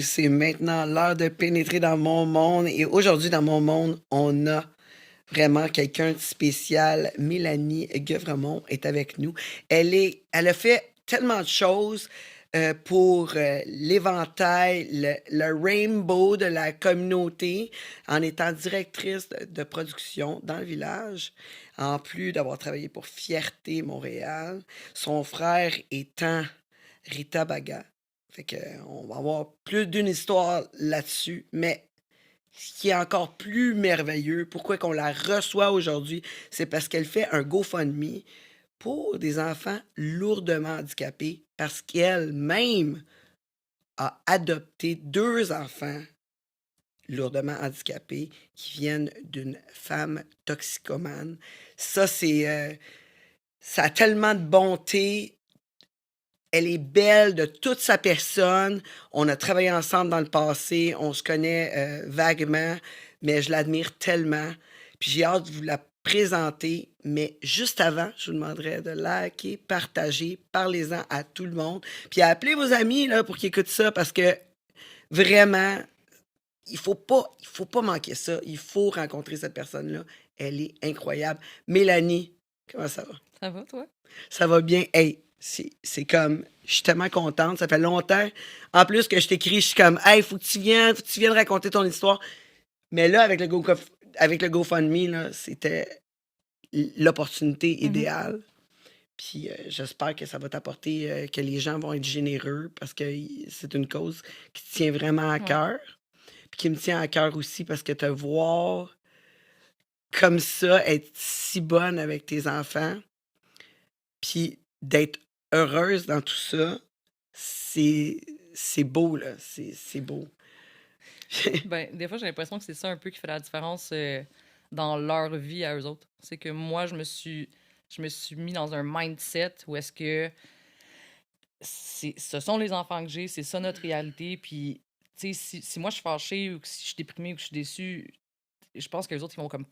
c'est maintenant l'heure de pénétrer dans mon monde. Et aujourd'hui, dans mon monde, on a vraiment quelqu'un de spécial. Mélanie Guevremont est avec nous. Elle a fait tellement de choses pour l'éventail, le rainbow de la communauté, en étant directrice de production dans le village, en plus d'avoir travaillé pour Fierté Montréal. Son frère étant Rita Baga. Fait que, on va avoir plus d'une histoire là-dessus, mais ce qui est encore plus merveilleux, pourquoi qu'on la reçoit aujourd'hui, c'est parce qu'elle fait un GoFundMe pour des enfants lourdement handicapés, parce qu'elle-même a adopté 2 enfants lourdement handicapés qui viennent d'une femme toxicomane. Ça, ça a tellement de bonté. Elle est belle de toute sa personne. On a travaillé ensemble dans le passé. On se connaît vaguement, mais je l'admire tellement. Puis j'ai hâte de vous la présenter. Mais juste avant, je vous demanderai de liker, partager, parlez-en à tout le monde. Puis appelez vos amis là, pour qu'ils écoutent ça parce que vraiment, il faut pas manquer ça. Il faut rencontrer cette personne-là. Elle est incroyable. Mélanie, comment ça va? Ça va, toi? Ça va bien. Hey, c'est comme, je suis tellement contente. Ça fait longtemps. En plus que je t'écris, je suis comme, hey, faut que tu viennes raconter ton histoire. Mais là, avec le GoFundMe, là, c'était l'opportunité idéale. Puis j'espère que ça va t'apporter, que les gens vont être généreux parce que c'est une cause qui te tient vraiment à Ouais. cœur. Puis qui me tient à cœur aussi parce que te voir comme ça, être si bonne avec tes enfants, puis d'être heureuse dans tout ça, c'est beau, là. C'est beau. Ben, des fois, j'ai l'impression que c'est ça un peu qui fait la différence dans leur vie à eux autres. C'est que moi, je me suis mis dans un mindset où est-ce que ce sont les enfants que j'ai, c'est ça notre réalité. Puis, tu sais, si moi je suis fâchée ou que si je suis déprimée ou que je suis déçue, je pense que les autres, ils vont comme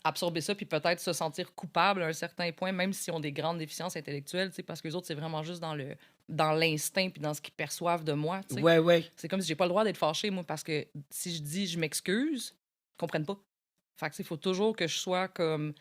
absorber ça puis peut-être se sentir coupables à un certain point, même s'ils ont des grandes déficiences intellectuelles, tu sais, parce que les autres, c'est vraiment juste dans l'instinct puis dans ce qu'ils perçoivent de moi, tu sais. Ouais, ouais. C'est comme si j'ai pas le droit d'être fâchée, moi, parce que si je dis je m'excuse, ils comprennent pas. Fait que, il faut toujours que je sois comme.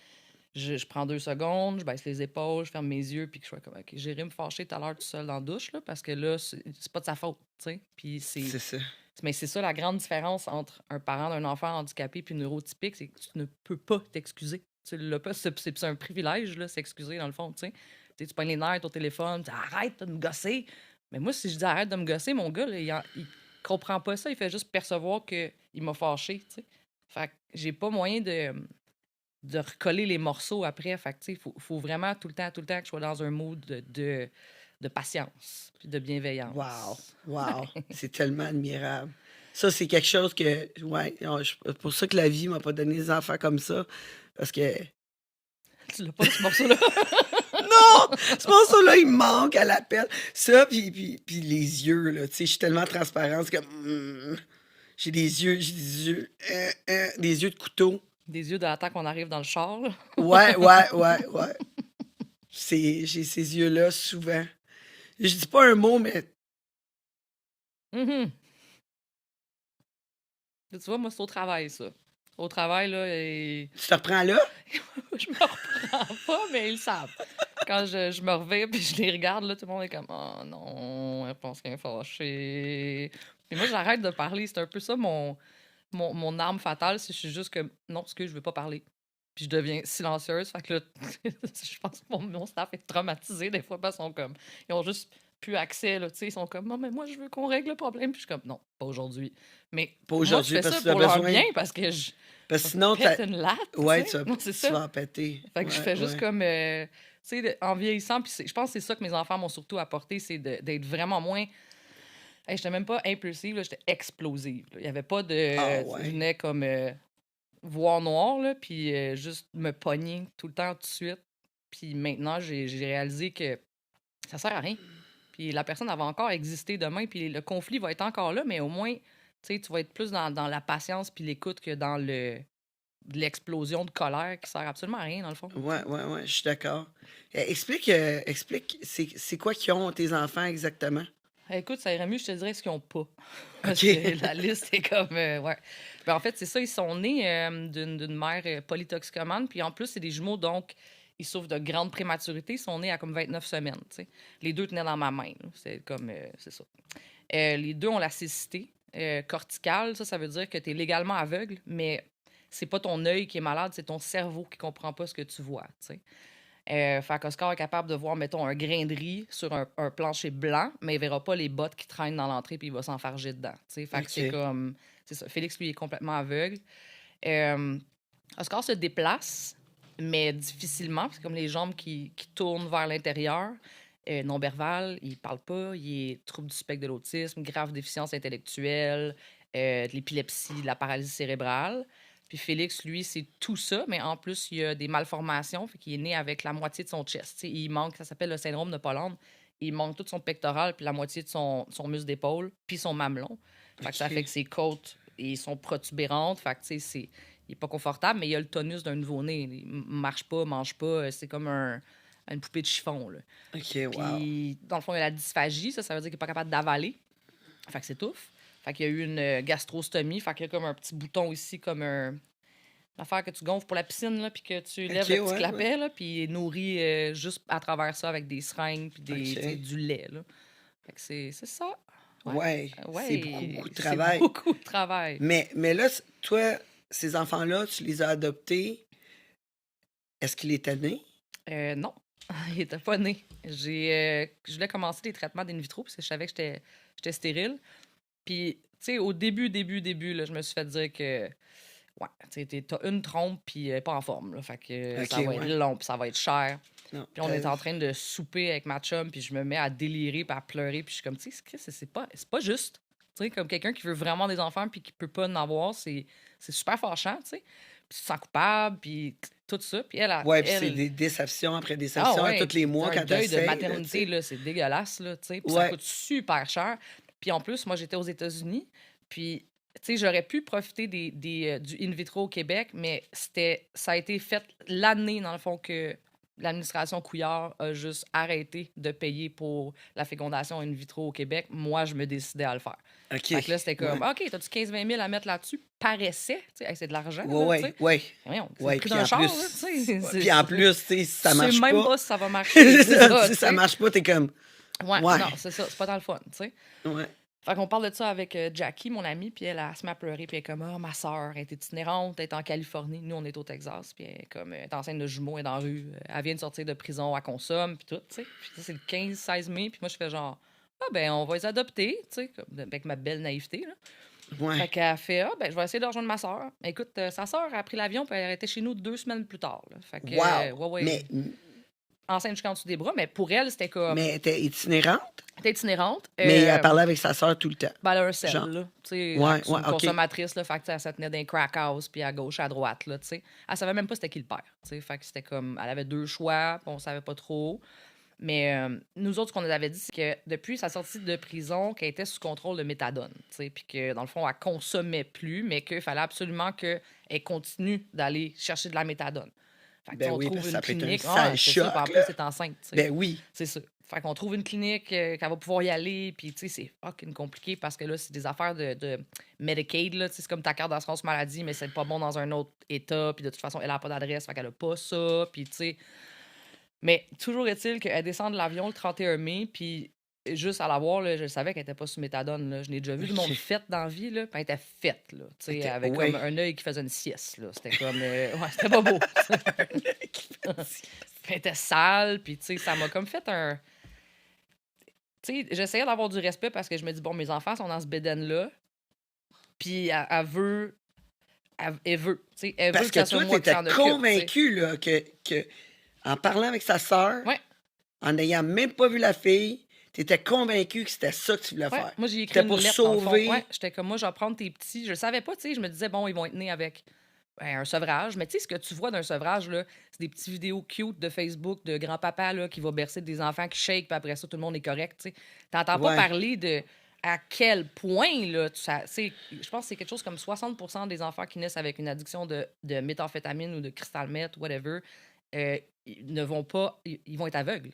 Je prends 2 secondes, je baisse les épaules, je ferme mes yeux, puis que je sois comme, OK, j'irai me fâcher tout à l'heure tout seul dans la douche, là, parce que là, c'est pas de sa faute, tu sais. Puis C'est ça. mais c'est ça la grande différence entre un parent d'un enfant handicapé puis neurotypique, c'est que tu ne peux pas t'excuser. Tu l'as pas, c'est un privilège, là, s'excuser, dans le fond, tu sais. Tu pognes les nerfs, ton téléphone, tu dis, arrête de me gosser. Mais moi, si je dis arrête de me gosser, mon gars, là, il comprend pas ça, il fait juste percevoir qu'il m'a fâché, tu sais. Fait que j'ai pas moyen de recoller les morceaux après. Fait que, tu sais, faut vraiment tout le temps que je sois dans un mood de patience puis de bienveillance. Wow. Wow. C'est tellement admirable. Ça, c'est quelque chose que. Ouais. C'est pour ça que la vie m'a pas donné des enfants comme ça. Parce que. Tu l'as pas, ce morceau-là? Non! Ce morceau-là, il me manque à l'appel. Ça, puis les yeux, là. Tu sais, je suis tellement transparente. C'est comme. J'ai des yeux de couteau. Des yeux de l'attente qu'on arrive dans le char, là. Ouais, ouais, ouais, ouais. J'ai ces yeux-là souvent. Je dis pas un mot, mais Mhm. Tu vois, moi, c'est au travail, ça. Au travail, là, tu te reprends là? je me reprends pas, mais ils savent. Quand je me reviens puis je les regarde, là, tout le monde est comme « Oh non, elle pense qu'elle est fâchée. » Et moi, j'arrête de parler. C'est un peu ça mon arme fatale, si je suis juste comme « Non, parce que je veux pas parler. » Puis je deviens silencieuse. Fait que là, je pense que mon staff est traumatisé des fois parce qu'ils sont comme... Ils ont juste plus accès, là, tu sais. Ils sont comme « Non, mais moi, je veux qu'on règle le problème. » Puis je suis comme « Non, pas aujourd'hui. » Mais Pas moi, je aujourd'hui, fais parce ça que tu as pour leur besoin. bien parce que je Parce que vais sinon, pète une latte, tu ouais, sais. Non, c'est tu ça. vas en péter. Fait que je Ouais, fais juste ouais. comme, tu sais, en vieillissant, puis je pense que c'est ça que mes enfants m'ont surtout apporté, c'est d'être vraiment moins. Hey, j'étais même pas impulsive, là, j'étais explosive, là. Il y avait pas de. Ah, Je ouais. venais comme voir noir, là, puis juste me pogner tout le temps, tout de suite. Puis maintenant, j'ai réalisé que ça sert à rien. Puis la personne elle va encore exister demain, puis le conflit va être encore là, mais au moins, tu sais, tu vas être plus dans la patience puis l'écoute que dans l'explosion de colère qui sert absolument à rien, dans le fond. Ouais, ouais, ouais, je suis d'accord. Explique, c'est quoi qu'ils ont tes enfants exactement? Écoute, ça irait mieux, je te dirais ce qu'ils n'ont pas. Parce OK. que la liste est comme. Ouais. Ben, en fait, c'est ça, ils sont nés d'une mère polytoxicomane, puis en plus, c'est des jumeaux, donc ils souffrent de grande prématurité. Ils sont nés à comme 29 semaines. Tu sais. Les deux tenaient dans ma main. Là. C'est comme. C'est ça. Les deux ont la cécité corticale. Ça veut dire que tu es légalement aveugle, mais c'est pas ton œil qui est malade, c'est ton cerveau qui comprend pas ce que tu vois. Tu sais. Fait qu'Oscar est capable de voir, mettons, un grain de riz sur un plancher blanc, mais il verra pas les bottes qui traînent dans l'entrée puis il va s'enfarger dedans. T'sais. Fait que c'est OK. comme. C'est ça. Félix, lui, est complètement aveugle. Euh, Oscar se déplace, mais difficilement. C'est comme les jambes qui tournent vers l'intérieur. Non-verbal, il parle pas, il est trouble du spectre de l'autisme, grave déficience intellectuelle, de l'épilepsie, de la paralysie cérébrale. Puis Félix, lui, c'est tout ça, mais en plus, il a des malformations, fait qu'il est né avec la moitié de son chest. T'sais, il manque, ça s'appelle le syndrome de Pollard. Il manque tout son pectoral, puis la moitié de son muscle d'épaule, puis son mamelon. Fait que ça fait OK. que ses côtes ils sont protubérantes. Fait que, tu sais, il est pas confortable, mais il a le tonus d'un nouveau-né. Il marche pas, mange pas. C'est comme une poupée de chiffon. Là. OK, wow. Puis, dans le fond, il a la dysphagie. Ça veut dire qu'il n'est pas capable d'avaler. Fait que c'est tough. Fait qu'il y a eu une gastrostomie. Fait qu'il y a comme un petit bouton ici, comme une affaire que tu gonfles pour la piscine, là, puis que tu lèves OK, le petit ouais, ouais. clapet, là, puis il est nourri juste à travers ça avec des seringues puis tu sais, OK. du lait. Là. Fait que c'est ça. Ouais. Ouais, c'est beaucoup, Ouais, beaucoup de c'est travail. beaucoup de travail. Mais là, toi, ces enfants-là, tu les as adoptés. Est-ce qu'il était né? Non, il était pas né. Je voulais commencer les traitements d'in vitro parce que je savais que j'étais stérile. Puis, tu sais, au début, là, je me suis fait dire que, ouais, tu sais, t'as une trompe puis elle est pas en forme. Là, fait que ça OK, va être ouais. long puis ça va être cher. Non, Puis on est en train de souper avec ma chum puis je me mets à délirer puis à pleurer puis je suis comme, tu sais, Chris, c'est pas juste. Tu sais, comme quelqu'un qui veut vraiment des enfants puis qui peut pas en avoir, c'est super fâchant, tu sais. Puis tu te sens coupable puis tout ça. Puis Ouais, puis c'est elle, des déceptions après ah déceptions à ouais, tous les puis mois un quand deuil de t'essayes, là, tu maternité, sais. là, c'est dégueulasse, là, tu sais, puis ça Ouais. coûte super cher. Puis en plus, moi, j'étais aux États-Unis, puis, tu sais, j'aurais pu profiter du in vitro au Québec, mais ça a été fait l'année, dans le fond, que l'administration Couillard a juste arrêté de payer pour la fécondation in vitro au Québec. Moi, je me décidais à le faire. OK. Fait que là, c'était comme, Ouais. OK, t'as-tu 15-20 000 à mettre là-dessus? Paraissait, tu sais, hey, c'est de l'argent, Ouais, là, tu sais. ouais, ouais. Voyons, c'est le Ouais, prix puis d'un en char, là, plus, tu sais. puis en plus, tu sais, si ça Tu sais marche même pas, pas si ça va marcher. C'est ça, si tu ça sais. marche pas, t'es comme, Ouais, ouais, non, c'est ça. C'est pas dans le fun, tu sais. ouais. Fait qu'on parle de ça avec Jackie, mon amie, puis elle se met à pleurer, puis elle est comme, ah, ma soeur, elle est itinérante, elle est en Californie, nous, on est au Texas, puis elle est comme, elle est enceinte de jumeaux, elle est dans la rue, elle vient de sortir de prison, elle consomme, puis tout, tu sais. Puis ça, c'est le 15-16 mai, puis moi, je fais genre, ah, ben, on va les adopter, tu sais, avec ma belle naïveté, là. Fait Ouais. qu'elle fait, ah, ben, je vais essayer de rejoindre ma soeur. Écoute, sa soeur a pris l'avion, puis elle était chez nous 2 semaines plus tard, là. Fait que, Wow. ouais, enceinte jusqu'en dessous des bras, mais pour elle, c'était comme, Mais elle était itinérante, elle était itinérante. mais elle parlait avec sa sœur tout le temps. Ben, elle a un sel, Genre. là. Tu sais, Ouais, c'est ouais, une OK. consommatrice, là. Fait que, tu sais, elle se tenait dans un crack house, puis à gauche, à droite, là, tu sais. Elle savait même pas c'était qui le père, tu sais. Fait que c'était comme, elle avait deux choix, puis on savait pas trop. Mais nous autres, ce qu'on nous avait dit, c'est que depuis sa sortie de prison, qu'elle était sous contrôle de méthadone, tu sais. Puis que, dans le fond, elle consommait plus, mais qu'il fallait absolument qu'elle continue d'aller chercher de la méthadone. Fait que, tu sais, Ben on oui, trouve parce que une ça peut être un clinique. sale C'est ça. Puis en choc, plus, là. elle est enceinte, tu sais. Ben oui. C'est ça. Fait qu'on trouve une clinique qu'elle va pouvoir y aller, puis tu sais, c'est fucking compliqué parce que là, c'est des affaires de Medicaid, là, tu sais, c'est comme ta carte d'assurance maladie, mais c'est pas bon dans un autre état, puis de toute façon, elle a pas d'adresse, fait qu'elle a pas ça, puis tu sais. Mais toujours est-il qu'elle descend de l'avion le 31 mai, puis juste à la voir, là, je savais qu'elle était pas sous méthadone, là. Je n'ai déjà vu du monde OK. fait dans la vie, là, puis elle était faite, là, tu sais, Était- avec ouais. comme un œil qui faisait une sieste, là. C'était comme... ouais, c'était pas beau. Elle était sale, puis tu sais, ça m'a comme fait un... Tu sais, j'essayais d'avoir du respect parce que je me dis, bon, mes enfants sont dans ce bédaine-là, puis elle veut... Elle veut, tu sais, elle veut Parce que ça que soit toi, moi qui t'étais s'en occupe, tu sais. convaincu, là, que en parlant avec sa sœur, Ouais, en n'ayant même pas vu la fille, t'étais convaincu que c'était ça que tu voulais ouais. faire. Moi, j'ai écrit C'était une pour lettre, dans le fond. sauver. Ouais, j'étais comme, moi, je vais prendre tes petits. Je le savais pas, tu sais. Je me disais, bon, ils vont être nés avec un sevrage. Mais tu sais, ce que tu vois d'un sevrage, là, c'est des petites vidéos cute de Facebook de grand-papa là, qui va bercer des enfants qui shake, puis après ça, tout le monde est correct, tu sais. T'entends pas Ouais. parler de à quel point, là, je pense que c'est quelque chose comme 60% des enfants qui naissent avec une addiction de méthamphétamine ou de crystal meth, whatever, ils ne vont pas, ils vont être aveugles.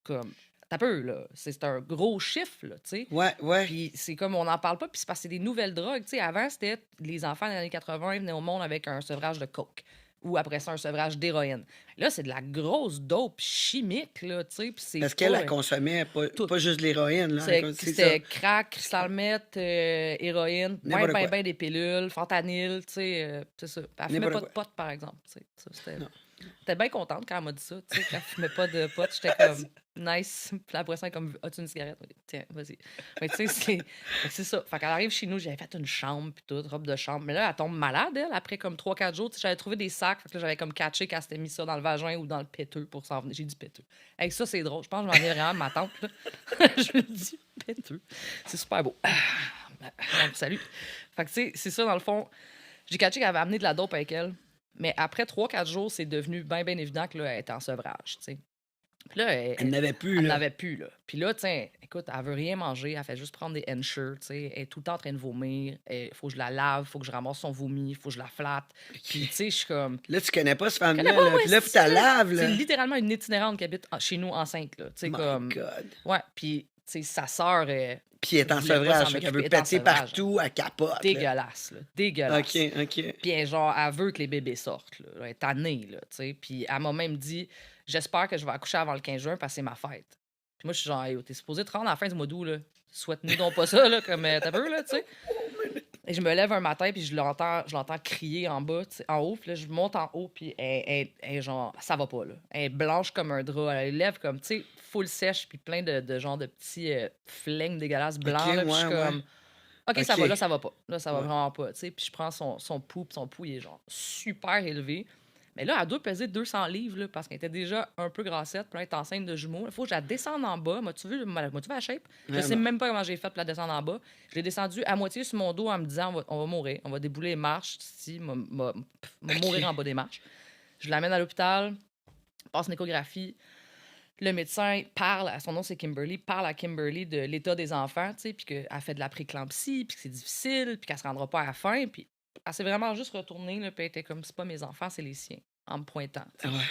Comme, t'as peu, là. C'est un gros chiffre, là, tu sais. Ouais, ouais. Puis c'est comme, on n'en parle pas, puis c'est parce que c'est des nouvelles drogues. Tu sais, avant, c'était les enfants des années 80, ils venaient au monde avec un sevrage de coke. Ou après ça, un sevrage d'héroïne. Là, c'est de la grosse dope chimique, là, tu sais, puis c'est Parce qu'elle, pas... elle consommait tout. pas juste de l'héroïne, là. C'est C'est ça. c'était crack, crystal meth, héroïne, N'importe quoi. ben des pilules, fentanyl, tu sais, c'est ça. Puis elle fumait N'importe pas de quoi. pot, par exemple, tu sais. Ça, c'était... Non. J'étais bien contente quand elle m'a dit ça, tu sais, qu'elle fumait pas de pot. J'étais comme, nice. Puis après ça, elle est comme, as-tu une cigarette? Oui, tiens, vas-y. Mais tu sais, c'est ça. Fait qu'elle arrive chez nous, j'avais fait une chambre, puis toute, robe de chambre. Mais là, elle tombe malade, elle, après comme 3-4 jours. Tu sais, j'avais trouvé des sacs, fait que là, j'avais comme catché qu'elle s'était mis ça dans le vagin ou dans le péteux pour s'en venir. J'ai dit péteux. Avec ça, c'est drôle. Je pense que je m'en ai vraiment de ma tante, là. Je me dis péteux. C'est super beau. Salut. Fait que tu sais, c'est ça, dans le fond. J'ai catché qu'elle avait amené de la dope avec elle. Mais après 3-4 jours, c'est devenu bien évident que là, elle était en sevrage, tu sais. Puis là, Elle n'avait plus, elle là. n'avait plus, là. Puis là, tiens, écoute, elle veut rien manger, elle fait juste prendre des Ensure, tu sais. Elle est tout le temps en train de vomir. Il faut que je la lave, il faut que je ramasse son vomi, il faut que je la flatte. Puis, tu sais, je suis comme... Là, tu connais pas cette Je connais femme-là, pas, là. ouais, Puis là, faut c'est que tu la laves, C'est là. littéralement une itinérante qui habite chez nous enceinte, là. Tu sais, My comme... God. Ouais, puis, tu sais, sa sœur, Puis elle est en voulait pas sevrage, s'en fait qu'elle veut occuper, elle est en péter sevrage. partout, elle capote. là. Dégueulasse, là. Dégueulasse. OK, OK. Puis elle, genre, elle veut que les bébés sortent, là. Elle est tannée, là, tu sais. Puis elle m'a même dit, j'espère que je vais accoucher avant le 15 juin parce que c'est ma fête. Puis moi, je suis genre, hey, t'es supposé te rendre à la fin du mois d'août, là. Souhaite-nous donc pas ça, là, comme t'as peur, là, tu sais. Et je me lève un matin, puis je l'entends crier en bas, tu sais, en haut. Puis là, je monte en haut, puis elle, genre, ça va pas, là. Elle est blanche comme un drap. Elle a les lèvres comme, tu sais, full sèche, puis plein de genre de petits flingues dégueulasses blancs, OK, là. Puis je suis ouais, ouais. comme, OK, ça OK. va, là, ça va pas. Là, ça va Ouais. vraiment pas, tu sais. Puis je prends son pouls, puis son pouls, il est genre super élevé. Mais là, elle doit peser 200 livres, là, parce qu'elle était déjà un peu grassette, puis elle est enceinte de jumeaux. Il faut que je la descende en bas. M'as-tu vu la shape? Je sais Vraiment. même pas comment j'ai fait pour la descendre en bas. Je l'ai descendue à moitié sur mon dos en me disant, on va mourir. On va débouler les marches, ici, mourir en bas des marches. Je l'amène à l'hôpital, passe une échographie. Le médecin parle, son nom c'est Kimberly, parle à Kimberly de l'état des enfants, tu sais, puis qu'elle fait de la préclampsie, puis que c'est difficile, puis qu'elle se rendra pas à la fin, puis elle s'est vraiment juste retournée, là, puis elle était comme, c'est pas mes enfants, c'est les siens, en me pointant, tu sais. Ouais.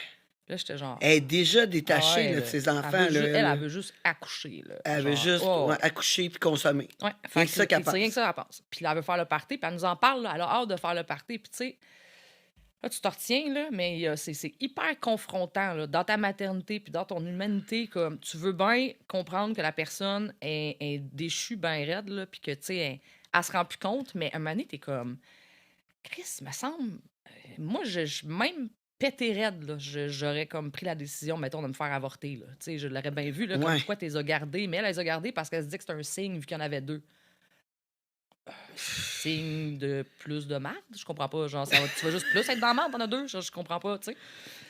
Là, j'étais genre... Elle est déjà ah détachée ouais, là, de là, ses enfants. elle veut, Là, elle veut juste accoucher, là. Elle veut genre, juste oh, ouais, accoucher puis consommer. ouais. Rien Fait que ça qu'elle c'est rien pense. que ça, elle pense. Puis là, elle veut faire le party, puis elle nous en parle, là, elle a hâte de faire le party, puis tu sais... Là, tu te retiens, là, mais c'est hyper confrontant là, dans ta maternité puis dans ton humanité. Comme, tu veux bien comprendre que la personne est déchue bien raide, là, puis que, tu sais, elle se rend plus compte, mais à un moment donné, t'es comme... Chris, me semble... moi, même pété raide, là, j'aurais comme pris la décision, mettons, de me faire avorter. Là. Tu sais, je l'aurais bien vu, là, comme Ouais. pourquoi tu les as gardés. Mais elle les a gardés parce qu'elle se dit que c'est un signe, vu qu'il y en avait 2. Signe de plus de marde? Je comprends pas. Genre, tu vas juste plus être dans la marde, t'en as 2? Je comprends pas, tu sais.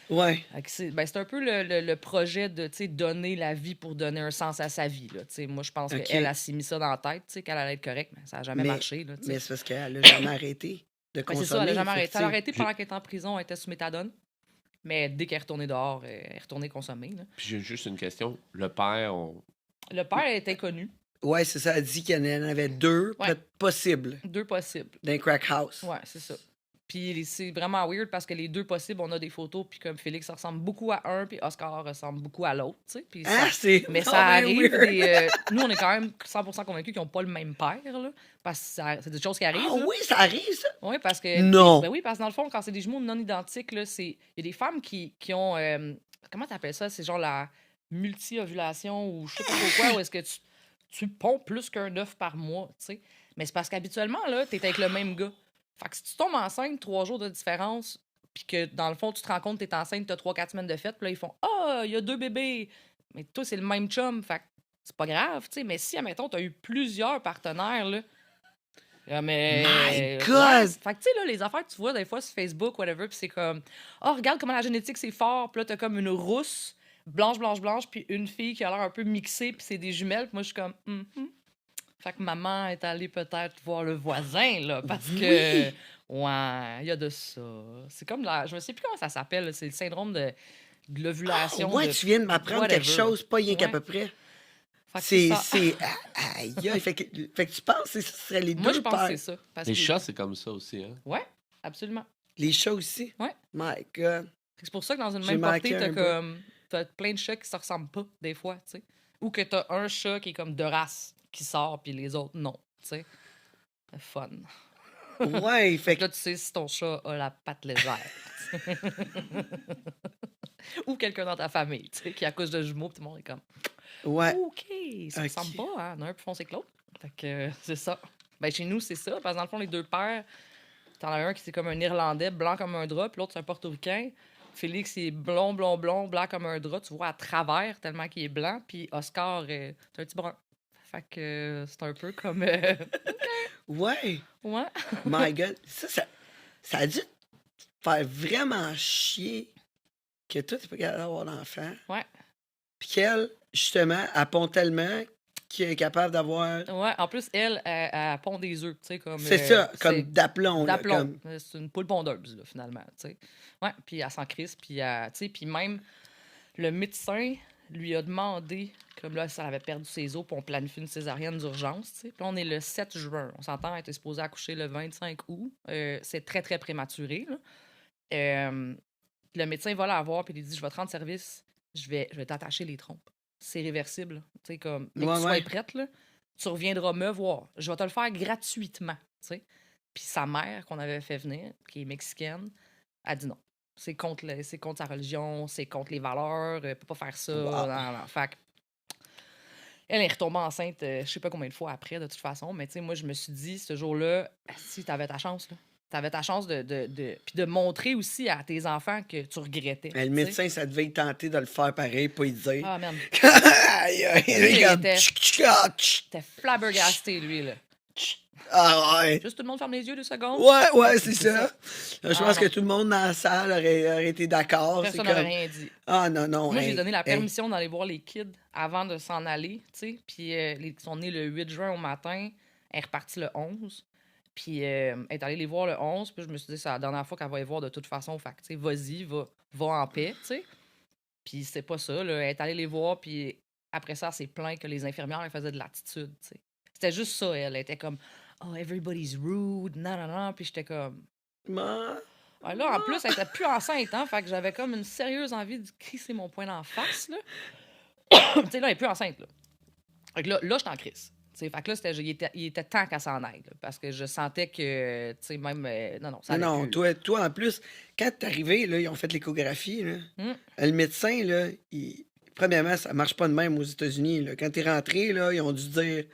Ouais. Fait que c'est un peu le projet de, tu sais, donner la vie pour donner un sens à sa vie, là. Tu sais, moi, je pense OK. qu'elle a s'est mis ça dans la tête, tu sais, qu'elle allait être correcte, mais ça n'a jamais marché, là, tu sais. Mais c'est parce qu'elle a jamais arrêté de Ben, consommer. c'est ça, elle a jamais fait arrêté. que, Elle a tu sais, arrêté pendant qu'elle était en prison, elle était sous méthadone. Mais dès qu'elle est retournée dehors, elle est retournée consommer, là. Puis j'ai juste une question. Le père, Le père était connu. Ouais, c'est ça. Elle dit qu'il y en avait 2 Ouais. possibles 2 possibles. d'un crack house. Ouais, c'est ça. Puis c'est vraiment weird parce que les 2 possibles, on a des photos, puis comme Félix ressemble beaucoup à un, puis Oscar ressemble beaucoup à l'autre, tu sais. Puis Ah, c'est mais ça vraiment arrive. weird. Nous, on est quand même 100% convaincus qu'ils n'ont pas le même père, là. Parce que c'est des choses qui arrivent. Ah là. oui, ça arrive, ça? Oui, parce que. Non. Ben oui, parce que dans le fond, quand c'est des jumeaux non identiques, là, il y a des femmes qui ont. Comment t'appelles ça? C'est genre la multi-ovulation ou je sais pas trop quoi, où est-ce que tu ponds plus qu'un œuf par mois, tu sais. Mais c'est parce qu'habituellement, là, t'es avec le même gars. Fait que si tu tombes enceinte 3 jours de différence, puis que dans le fond, tu te rends compte que t'es enceinte, t'as 3-4 semaines de fête, puis là, ils font ah, il y a 2 bébés. Mais toi, c'est le même chum. Fait que c'est pas grave, tu sais. Mais si, admettons, t'as eu plusieurs partenaires, là. Mais. My God! Ouais, fait que, tu sais, là, les affaires que tu vois des fois sur Facebook, whatever, puis c'est comme oh, regarde comment la génétique, c'est fort. Puis là, t'as comme une rousse, blanche, puis une fille qui a l'air un peu mixée, puis c'est des jumelles. Puis moi, je suis comme Fait que maman est allée peut-être voir le voisin, là, parce que. Ouais, il y a de ça. C'est comme je me sais plus comment ça s'appelle, là, c'est le syndrome de l'ovulation. Ouais, tu viens de m'apprendre quelque whatever. chose, pas rien qu'à Ouais. peu près. Fait que C'est. ça. Aïe, aïe. Fait que tu penses que ce serait les Moi, deux je pense que pères. c'est ça. Parce les que- chats, c'est comme ça aussi, hein? Ouais, absolument. Les chats aussi? Ouais. My God. C'est pour ça que dans une J'ai même manqué portée, un peu. t'as plein de chats qui se ressemblent pas, des fois, tu sais. Ou que t'as un chat qui est comme de race, qui sort, puis les autres, non. Tu sais, fun. Ouais, Fait fait que là, tu sais si ton chat a la patte légère. Ou quelqu'un dans ta famille, tu sais, qui accouche de jumeaux, puis tout le monde est comme, ouais, OK, ça ressemble ok. pas, hein? Il y en a un plus foncé que l'autre. Fait que c'est ça. Ben, chez nous, c'est ça. Parce que dans le fond, les deux pères, t'en as un qui c'est comme un Irlandais, blanc comme un drap, puis l'autre, c'est un Portoricain. Félix, il est blond, blond, blond, blanc comme un drap. Tu vois à travers tellement qu'il est blanc. Puis Oscar, c'est un petit brun. Fait que c'est un peu comme. Ouais, Ouais. my God. Ça a dû te faire vraiment chier que toi, t'es pas capable d'avoir d'enfant. Ouais. Puis qu'elle, justement, elle pond tellement qu'elle est capable d'avoir. Ouais. En plus, elle pond des œufs. Tu sais, comme. C'est ça, comme C'est d'aplomb, là. d'aplomb. Comme... C'est une poule pondeuse, là, finalement. Tu sais. Ouais. Puis elle s'en crisse. Puis, tu sais, puis même le médecin lui a demandé, comme là, ça avait perdu ses os, puis on planifie une césarienne d'urgence. Tu sais. Puis là, on est le 7 juin. On s'entend, elle était supposée accoucher le 25 août. C'est très, très prématuré. Là. Le médecin va la voir, puis il dit, je vais te rendre service, je vais t'attacher les trompes. C'est réversible. Tu sais, comme, mais que Ouais, tu sois ouais. prête, là, tu reviendras me voir. Je vais te le faire gratuitement. Tu sais. Puis sa mère, qu'on avait fait venir, qui est mexicaine, a dit non. C'est contre sa religion, c'est contre les valeurs, elle peut pas faire ça. Wow. Non, non. Fait que elle est retombée enceinte, je sais pas combien de fois après, de toute façon, mais tu sais, moi, je me suis dit, ce jour-là, si t'avais ta chance, là. T'avais ta chance puis de montrer aussi à tes enfants que tu regrettais. Le tu sais. médecin, ça devait y tenter de le faire pareil, pas y dire. Ah, man. Aïe, aïe, Lui, il regarde. était flabbergasté, lui, là. Ah ouais. Juste tout le monde ferme les yeux 2 secondes. Ouais, c'est ça. Je Ah, pense non. que tout le monde dans la salle aurait été d'accord. C'est Personne n'aurait comme... rien dit. Ah non, non. Moi, j'ai hey, donné la hey. permission d'aller voir les kids avant de s'en aller, tu sais. Puis ils sont nés le 8 juin au matin. Elle est repartie le 11. Puis elle est allée les voir le 11. Puis je me suis dit, c'est la dernière fois qu'elle va les voir de toute façon. Fait que, tu sais, vas-y, va en paix, tu sais. Puis c'est pas ça, là. Elle est allée les voir, puis après ça, elle s'est plaint que les infirmières, elles faisaient de l'attitude, tu sais. C'était juste ça, elle. Elle était comme, oh, everybody's rude, non, non, non. Puis j'étais comme, Ma- ah, là, en plus, elle était plus enceinte, hein. Fait que j'avais comme une sérieuse envie de crisser mon poing d'en face, là. Tu sais, là, elle est plus enceinte, là. Fait que là j'étais en crise. Tu sais, fait que là, il était temps qu'elle s'en aille, là, parce que je sentais que, tu sais, même, non, ça Non, allait non, plus. toi, en plus, quand t'es arrivé, là, ils ont fait l'échographie. Là. Hum. Le médecin, là, premièrement, ça marche pas de même aux États-Unis. Là. Quand t'es rentré, là, ils ont dû dire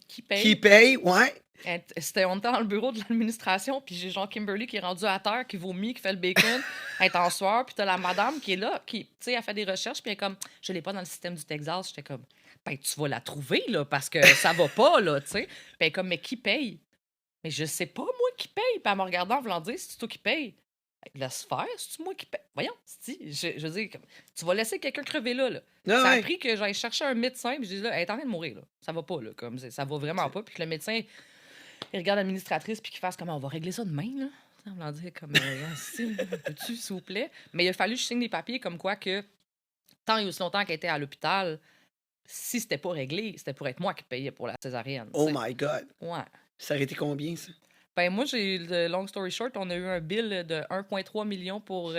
Qui paye? qui paye, ouais. On était dans le bureau de l'administration, puis j'ai genre Kimberly qui est rendue à terre, qui vomit, qui fait le bacon, elle est en sueur, puis t'as la madame qui est là, qui, tu sais, elle fait des recherches, puis elle est comme, je l'ai pas dans le système du Texas. J'étais comme, ben, tu vas la trouver, là, parce que ça va pas, là, tu sais. Puis elle est comme, mais qui paye? Mais je sais pas, moi, qui paye. Puis elle me regardant en voulant dire, c'est toi qui paye. Laisse faire, c'est moi qui paye. Voyons, je veux dire, comme, tu vas laisser quelqu'un crever là. Ah, Ça a ouais. pris que j'aille chercher un médecin, puis je dis là, elle est en train de mourir, là. Ça va pas, là. Comme, ça va vraiment pas. Puis que le médecin, il regarde l'administratrice, puis qu'il fasse comment on va régler ça demain, là. On va dire comme, si, peux-tu, s'il vous plaît? Mais il a fallu que je signe des papiers comme quoi que, tant et aussi longtemps qu'elle était à l'hôpital, si c'était pas réglé, c'était pour être moi qui payais pour la césarienne. Oh tu sais. my God. Ouais. Ça aurait été combien, ça? Ben moi, long story short, on a eu un bill de 1,3 million pour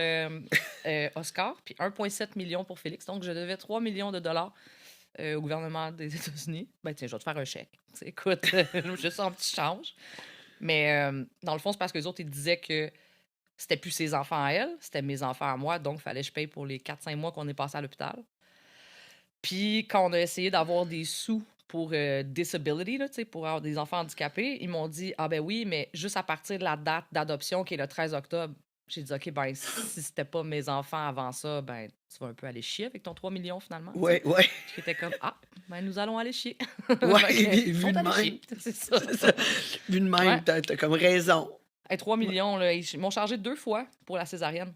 Oscar, puis 1,7 million pour Félix. Donc, je devais 3 millions de dollars au gouvernement des États-Unis. Ben tiens, je vais te faire un chèque. T'sais, écoute, juste un petit change. Mais dans le fond, c'est parce que les autres, ils disaient que c'était plus ses enfants à elle, c'était mes enfants à moi, donc il fallait que je paye pour les 4-5 mois qu'on est passé à l'hôpital. Puis quand on a essayé d'avoir des sous pour disability, là, pour avoir des enfants handicapés, ils m'ont dit, ah ben oui, mais juste à partir de la date d'adoption qui est le 13 octobre. J'ai dit, OK, ben si c'était pas mes enfants avant ça, ben tu vas un peu aller chier avec ton 3 millions finalement. Ouais, ouais. J'étais comme, ah, ben nous allons aller chier. Ouais, Fait que, vu ils de sont allés même. chier. C'est ça. C'est ça. Vu de même, Ouais. t'as comme raison. Hey, 3 millions, là, ils m'ont chargé 2 fois pour la césarienne.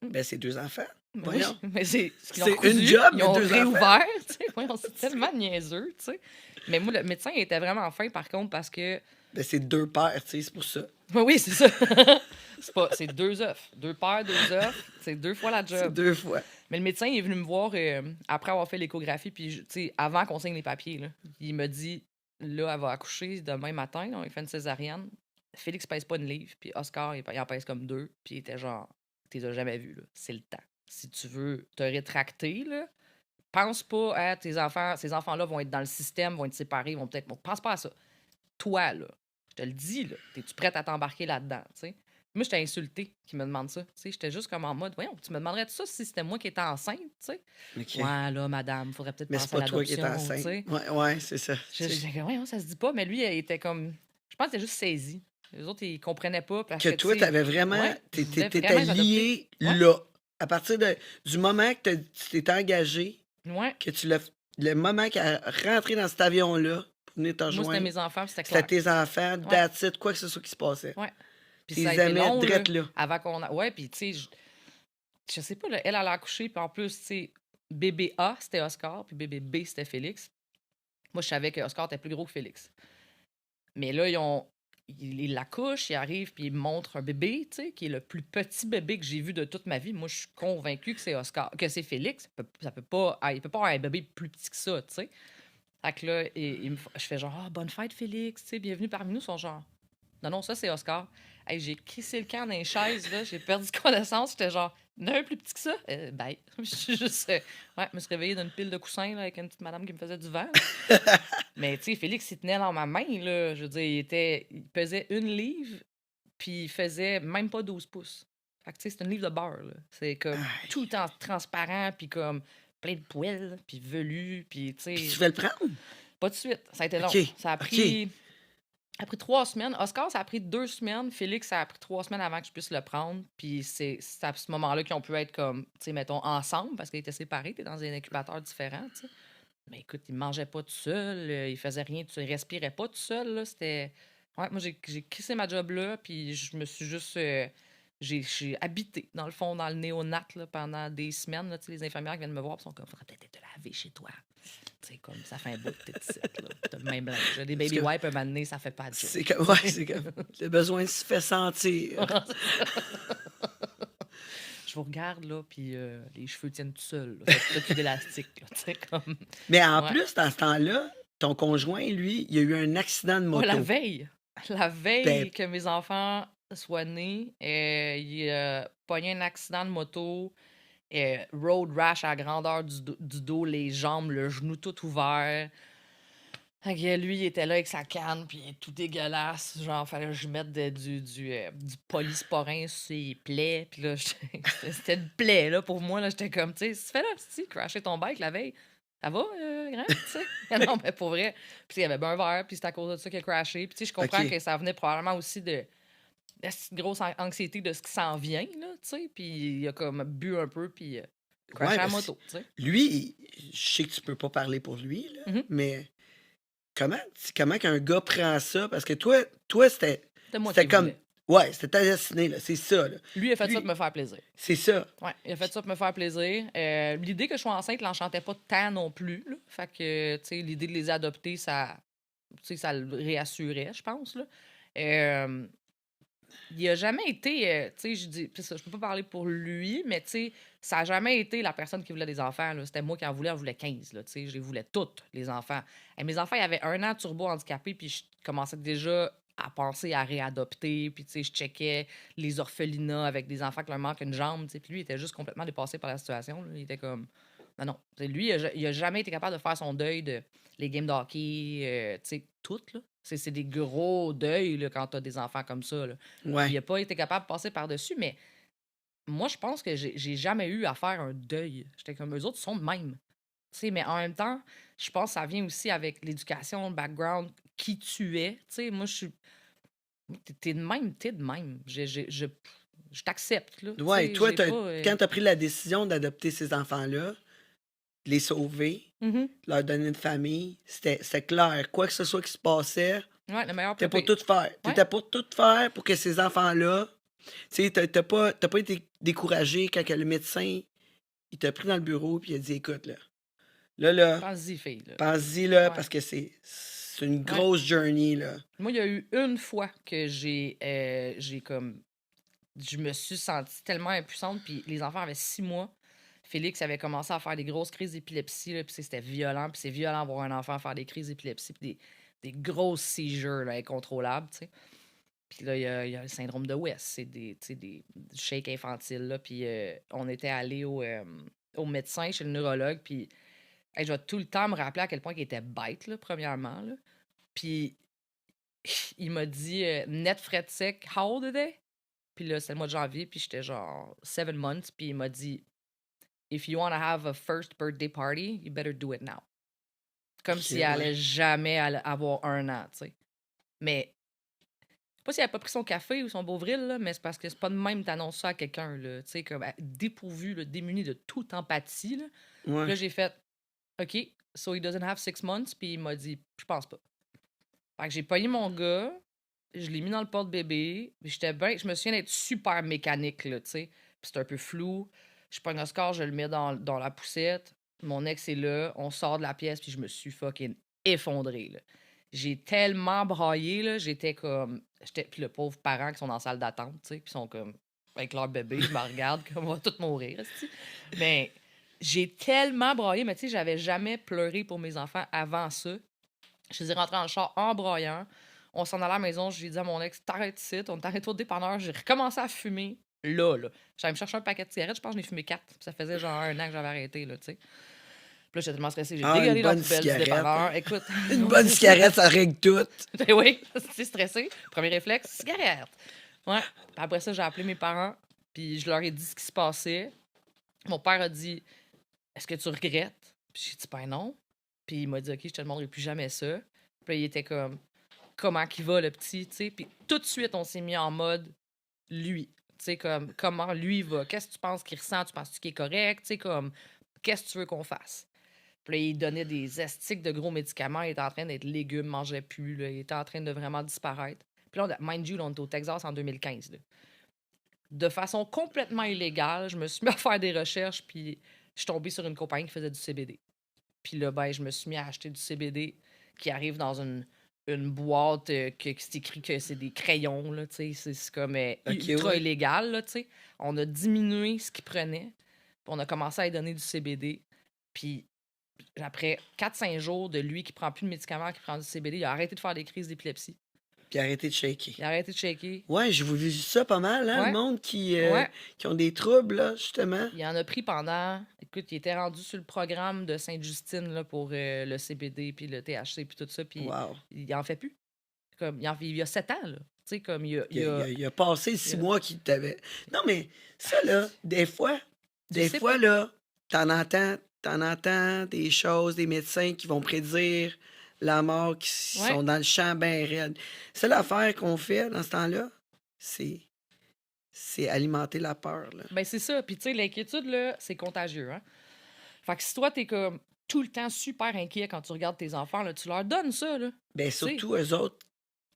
Ben, c'est 2 enfants. Ben Voyons. oui, mais c'est ce qu'ils ont C'est cousu, une job, ils mais ont 2 enfants. réouvert, tu sais. Voyons, c'est tellement niaiseux, tu sais. Mais moi, le médecin il était vraiment fin, par contre, parce que... Ben, c'est 2 pères, tu sais, c'est pour ça. Oui, c'est ça. C'est 2 œufs. 2 paires, 2 œufs. C'est 2 fois la C'est job. 2 fois. Mais le médecin il est venu me voir après avoir fait l'échographie, puis, tu sais, avant qu'on signe les papiers, là. Il m'a dit, là, elle va accoucher demain matin, là, il fait une césarienne. Félix pèse pas une livre, puis Oscar, il en pèse comme 2, puis il était genre, t'es jamais vu, là. C'est le temps. Si tu veux te rétracter, là, pense pas à ces enfants-là vont être dans le système, vont être séparés, vont peut-être. Bon, pense pas à ça. Toi, là, je te le dis, là, es-tu prête à t'embarquer là-dedans, tu sais? Moi, j'étais insultée qui me demande ça. Tu sais, j'étais juste comme en mode, voyons, tu me demanderais ça si c'était moi qui étais enceinte, tu sais? OK. Ouais, là, madame, faudrait peut-être Mais c'est penser à pas toi qui es l'adoption, tu enceinte. sais. Ouais, c'est ça. J'étais comme, voyons, ça se dit pas, mais lui, il était comme. Je pense qu'il était juste saisi. Les autres, ils comprenaient pas parce Que que, toi, tu sais, t'avais vraiment. ouais, je voulais T'étais vraiment les adopter. lié Ouais, là. À partir du moment que tu t'es engagé, ouais. que tu l'as. Le moment qu'il a rentré dans cet avion-là pour venir te Moi, c'était rejoindre, mes enfants, puis c'était c'était clair. tes enfants, Ouais, that's it, quoi que ce soit qui se passait. ouais. Puis T'es ça a été aimais long, là, drette là. avant qu'on a. Ouais, puis tu sais, je sais pas, là, elle a accouché, puis en plus, tu sais, bébé A, c'était Oscar, puis bébé B, c'était Félix. Moi, je savais que Oscar était plus gros que Félix. Mais là, ils l'accouchent, ils arrivent, puis ils me montrent un bébé, tu sais, qui est le plus petit bébé que j'ai vu de toute ma vie. Moi, je suis convaincue que c'est Oscar, que c'est Félix. Ça peut pas, il peut pas avoir un bébé plus petit que ça, tu sais. Fait que là, je fais genre, ah, bonne fête, Félix, tu sais, bienvenue parmi nous. Ils sont genre, non, ça, c'est Oscar. Hey, j'ai crissé le camp dans les chaises, là, j'ai perdu connaissance. J'étais genre, il y en a un plus petit que ça? Ben, je suis juste. Ouais, je me suis réveillée d'une pile de coussins, là, avec une petite madame qui me faisait du vent. Mais, tu sais, Félix, il tenait dans ma main, là. Je veux dire, il pesait 1 livre, puis il faisait même pas 12 pouces. Fait que, tu sais, c'est 1 livre de beurre, là. C'est comme Aïe. tout le temps transparent, puis comme plein de poils, puis velu, puis, tu Puis tu sais, veux le prendre? pas de suite. Ça a été long. OK. Ça a OK. pris. Ça a pris 3 semaines. Oscar, ça a pris 2 semaines. Félix, ça a pris 3 semaines avant que je puisse le prendre. Puis c'est à ce moment-là qu'ils ont pu être comme, tu sais, mettons, ensemble, parce qu'ils étaient séparés. T'es dans un incubateur différent, tu sais. Mais écoute, il mangeait pas tout seul. Il faisait rien. Il respirait pas tout seul, là. C'était. Ouais, moi, j'ai quitté ma job là. Puis je me suis juste. J'ai habité, dans le fond, dans le néonat, là, pendant des semaines. Là, tu sais, les infirmières qui viennent me voir, ils sont comme, faudrait peut-être te laver chez toi. Tu sais, comme ça fait un bout que t'es ici, là. T'as le même linge. Des baby que- wipes, un moment donné, ça fait pas de job. C'est comme. Ouais, c'est comme. Le besoin se fait sentir. Je vous regarde, là, puis les cheveux tiennent tout seuls. Là. Faites plus d'élastique, là, tu sais, comme... Mais en Ouais. plus, dans ce temps-là, ton conjoint, lui, il a eu un accident de Ouais, moto. la veille Ben- que mes enfants soient nés, il a pogné un accident de moto, road rash à la grandeur du dos, les jambes, le genou tout ouvert. Fait que lui, il était là avec sa canne, puis il est tout dégueulasse. Genre, fallait que je mette du polysporin sur ses plaies. Puis là, c'était une plaie, là, pour moi. Là, j'étais comme, tu sais, si tu fais là, si, crasher ton bike la veille, ça va, grand, tu sais? Non, mais pour vrai. Puis il y avait ben un verre, puis c'est à cause de ça qu'il a crashé. Puis tu sais, je comprends OK. que ça venait probablement aussi de cette grosse anxiété de ce qui s'en vient, là, tu sais. Puis il a comme bu un peu, puis crashé Ouais, la mais moto, tu sais. lui, je sais que tu peux pas parler pour lui, là, Mhm. mais comment qu'un gars prend ça? Parce que toi c'était C'était moi c'était qui comme. voulais. Ouais, c'était ta destinée, là. C'est ça, là. Lui, il a fait ça Lui- pour me faire plaisir. C'est ça. Ouais, il a fait ça pour me faire plaisir. L'idée que je sois enceinte l'enchantait pas tant non plus. Là. Fait que, tu sais, l'idée de les adopter, ça le réassurait, je pense. Là. Il a jamais été, tu sais, je dis, c'est ça, je peux pas parler pour lui, mais tu sais, ça a jamais été la personne qui voulait des enfants. Là. C'était moi qui en voulais 15. Là, tu sais, je les voulais toutes, les enfants. Et mes enfants, ils avaient 1 an turbo handicapé, puis je commençais déjà à penser à réadopter, puis tu sais, je checkais les orphelinats avec des enfants qui leur manquent une jambe, tu sais, puis lui, il était juste complètement dépassé par la situation. Là. Il était comme, non. Tu sais, lui, il a jamais été capable de faire son deuil de les games de hockey, tu sais, toutes, là. C'est des gros deuils là, quand t'as des enfants comme ça. Là. Ouais. Il a pas été capable de passer par-dessus, mais moi, je pense que j'ai jamais eu à faire un deuil. J'étais comme, eux autres sont de même. Tu sais, mais en même temps, je pense que ça vient aussi avec l'éducation, le background, qui tu es. Tu sais, moi, je suis. T'es de même, t'es de même. Je t'accepte, là. Tu Ouais, sais, toi, j'ai pas, quand tu as pris la décision d'adopter ces enfants-là, de les sauver, Mhm. leur donner une famille, c'était clair. Quoi que ce soit qui se passait, Ouais, le meilleur t'étais pour pépé. tout faire. T'étais pour tout faire pour que ces enfants-là. Tu sais, t'as pas été découragé quand que le médecin il t'a pris dans le bureau puis il a dit écoute, là, Pense-y, fille. Là. pense-y, là, Ouais. parce que c'est une grosse journey, là. Moi, il y a eu une fois que j'ai comme. Je me suis sentie tellement impuissante, puis les enfants avaient 6 mois. Félix avait commencé à faire des grosses crises d'épilepsie, là, puis c'était violent, puis c'est violent voir un enfant faire des crises d'épilepsie, puis des grosses seizures là, incontrôlables, tu sais. Puis là, il y a le syndrome de West, c'est des shakes infantiles, là, puis on était allé au médecin, chez le neurologue, puis Hey, je vais tout le temps me rappeler à quel point il était bête, là, premièrement. Là. Puis il m'a dit net frais de sec, how old are they? Puis là, c'était le mois de janvier, puis j'étais genre 7 months, puis il m'a dit if you want to have a first birthday party, you better do it now. Comme Ok, s'il allait ouais. jamais avoir 1 an, tu sais. Mais, je sais pas s'il avait pas pris son café ou son Beauvril, là, mais c'est parce que c'est pas de même t'annonces ça à quelqu'un, là, tu sais, comme dépourvu, là, démuni de toute empathie, là. Puis Ouais. là, j'ai fait, OK, so he doesn't have 6 months, puis il m'a dit, je pense pas. Fait que j'ai pogné mon gars, je l'ai mis dans le porte-bébé, puis je me souviens d'être super mécanique, là, tu sais. Puis c'est un peu flou. Je pogne Oscar, je le mets dans la poussette. Mon ex est là, on sort de la pièce, puis je me suis fucking effondrée, là. J'ai tellement braillé, là, puis le pauvre parent qui sont dans la salle d'attente, tu sais, puis sont comme, avec leur bébé, je me regarde comme on va tous mourir, esti. Mais j'ai tellement braillé, mais tu sais, j'avais jamais pleuré pour mes enfants avant ça. Je les ai rentrés dans le char en broyant. On s'en allait à la maison. Je lui ai dit à mon ex, t'arrêtes ici. On est arrêté au dépanneur. J'ai recommencé à fumer. Là. J'allais me chercher un paquet de cigarettes. Je pense que j'en ai fumé 4. Ça faisait genre 1 an que j'avais arrêté, là, tu sais. Puis là, j'étais tellement stressée. J'ai Ah, une dégueulé dans la bonne poubelle du cigarette. dépanneur. Écoute. Une bonne cigarette, ça règle tout. Ben oui, c'est stressé. Premier réflexe, cigarette. Ouais. Puis après ça, j'ai appelé mes parents. Puis je leur ai dit ce qui se passait. Mon père a dit, est-ce que tu regrettes? Puis j'ai dit, ben non. Puis il m'a dit, OK, je te demanderai plus jamais ça. Puis là, il était comme, comment qu'il va, le petit, tu sais. Puis tout de suite, on s'est mis en mode lui. Tu sais, comme, comment lui va. Qu'est-ce que tu penses qu'il ressent? Tu penses qu'il est correct? Tu sais, comme, qu'est-ce que tu veux qu'on fasse? Puis là, il donnait des estiques de gros médicaments. Il était en train d'être légume, mangeait plus. Là. Il était en train de vraiment disparaître. Puis là, mind you, là, on est au Texas en 2015. Là. De façon complètement illégale, je me suis mis à faire des recherches, puis je suis tombée sur une compagnie qui faisait du CBD. Puis là, ben, je me suis mis à acheter du CBD qui arrive dans une boîte qui c'est écrit que c'est des crayons, là, tu sais. C'est comme Ok, ultra ouais. illégal, là, tu sais. On a diminué ce qu'ils prenaient, puis on a commencé à lui donner du CBD. Puis après 4-5 jours de lui qui prend plus de médicaments, qui prend du CBD, il a arrêté de faire des crises d'épilepsie. Puis arrêtez de shaker. Il a arrêté de shaker. Ouais, j'ai vu ça pas mal, hein, le Ouais. monde qui Ouais. ont des troubles, là, justement. Il en a pris pendant... Écoute, il était rendu sur le programme de Sainte-Justine là, pour le CBD, puis le THC, puis tout ça, puis Wow. il en fait plus. Comme, il y a 7 ans, là. Tu sais, comme il Il a, il a passé 6 il a- mois qu'il t'avait. Non, mais ça, là, des fois, sais pas. là, t'en entends des choses, des médecins qui vont prédire la mort, qui Ouais. sont dans le champ bien raide. C'est l'affaire qu'on fait dans ce temps-là, c'est alimenter la peur, là. Ben, c'est ça. Puis, tu sais, l'inquiétude, là, c'est contagieux, hein. Fait que si toi, t'es comme tout le temps super inquiet quand tu regardes tes enfants, là, tu leur donnes ça, là. Ben, Tu sais. surtout eux autres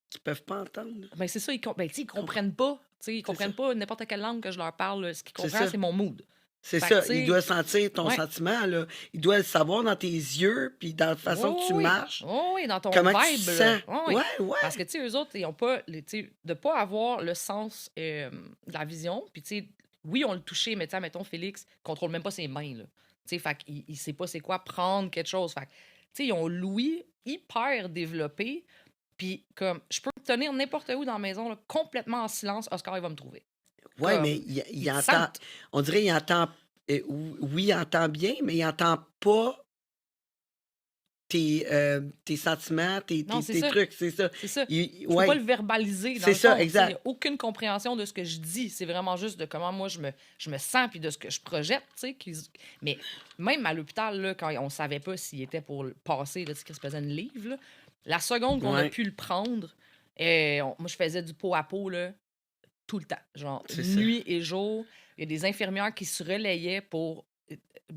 qui peuvent pas entendre, là. Ben, c'est ça. Ben, tu sais, ils comprennent pas. Tu sais, ils comprennent pas n'importe quelle langue que je leur parle. Là. Ce qu'ils comprennent, ça. c'est mon mood. C'est Fait ça, que, tu sais, il doit sentir ton ouais. sentiment, là. Il doit le savoir dans tes yeux, puis dans la façon que tu Oui, marches. oui, dans ton Comment tu vibe. te Là. sens. Oui. Ouais. Parce que, tu sais, eux autres, ils ont pas, tu sais, de pas avoir le sens de la vision. Puis, tu sais, oui, on le touché, mais, tu sais, mettons, Félix, il contrôle même pas ses mains, là. Tu sais, fait qu'il sait pas c'est quoi prendre quelque chose. Fait que, tu sais, ils ont l'ouïe hyper développé. Puis, comme, je peux me tenir n'importe où dans la maison, là, complètement en silence, Oscar, il va me trouver. Ouais, Comme, mais il ils te entend. sentent. On dirait qu'il entend. Oui, il entend bien, mais il entend pas tes sentiments, Non, c'est tes ça. trucs, c'est ça. C'est ça. Il- Je peux ouais. pas le verbaliser dans C'est le ça, fond. Tu sais, exact. il n'y a aucune compréhension de ce que je dis. C'est vraiment juste de comment moi je me sens puis de ce que je projette. Tu sais, mais même à l'hôpital, là, quand on savait pas s'il était pour le passer, là, tu sais, qu'il se faisait une livre, là, la seconde qu'on a Ouais. pu le prendre, moi, je faisais du pot à pot là, tout le temps. Genre, C'est ça. nuit et jour. Il y a des infirmières qui se relayaient pour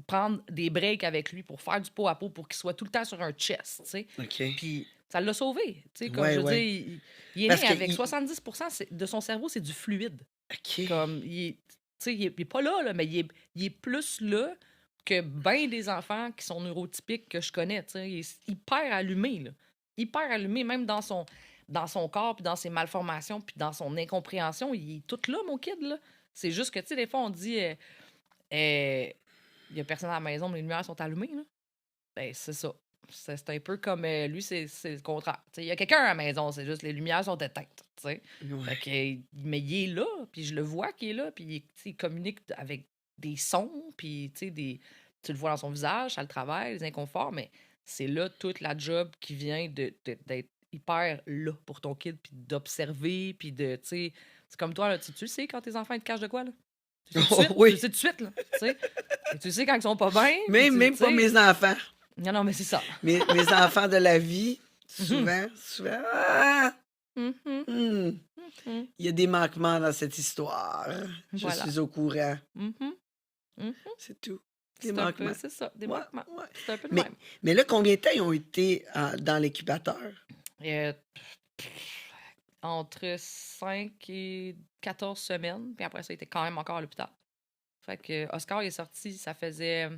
prendre des breaks avec lui, pour faire du pot à pot, pour qu'il soit tout le temps sur un chest, tu sais. OK. Puis ça l'a sauvé. Tu sais, comme Ouais, je veux ouais. dire, il est Parce né que avec il- 70% de son cerveau, c'est du fluide. OK. Comme, tu sais, il est pas là, mais il est plus là que bien des enfants qui sont neurotypiques que je connais. Tu sais. Il est hyper allumé, là. Hyper allumé, même dans son corps, puis dans ses malformations, puis dans son incompréhension. Il est tout là, mon kid, là. C'est juste que, tu sais, des fois, on dit... il y a personne à la maison, mais les lumières sont allumées, là. Ben, c'est ça. C'est un peu comme lui, c'est le contraire. Il y a quelqu'un à la maison, c'est juste les lumières sont éteintes. T'sais. Ouais. Fait que, mais il est là, puis je le vois qu'il est là, puis il communique avec des sons, puis des tu le vois dans son visage, ça le travaille, les inconforts, mais c'est là toute la job qui vient d'être hyper là pour ton kid, puis d'observer, puis de, tu sais, c'est comme toi, là, tu le sais quand tes enfants ils te cachent de quoi, là? Tu le sais tout de Oh, suite, tu le oui. sais tout de suite, là, tu sais. Et tu sais quand ils sont pas bien, puis Même tu pas sais. mes enfants. Non, non, mais c'est ça. Mes enfants de la vie, Mhm. souvent, ah, Mhm. hmm, Mhm. il y a des manquements dans cette histoire. Je Voilà. suis au courant. Mhm. Mhm. C'est tout. Des C'est un peu, manquements. c'est ça, des Ouais, manquements. ouais. C'est un peu le Mais, même. mais là, combien de temps ils ont été dans l'incubateur? Euh, Entre 5 et 14 semaines, puis après ça, il était quand même encore à l'hôpital. Fait que Oscar il est sorti, ça faisait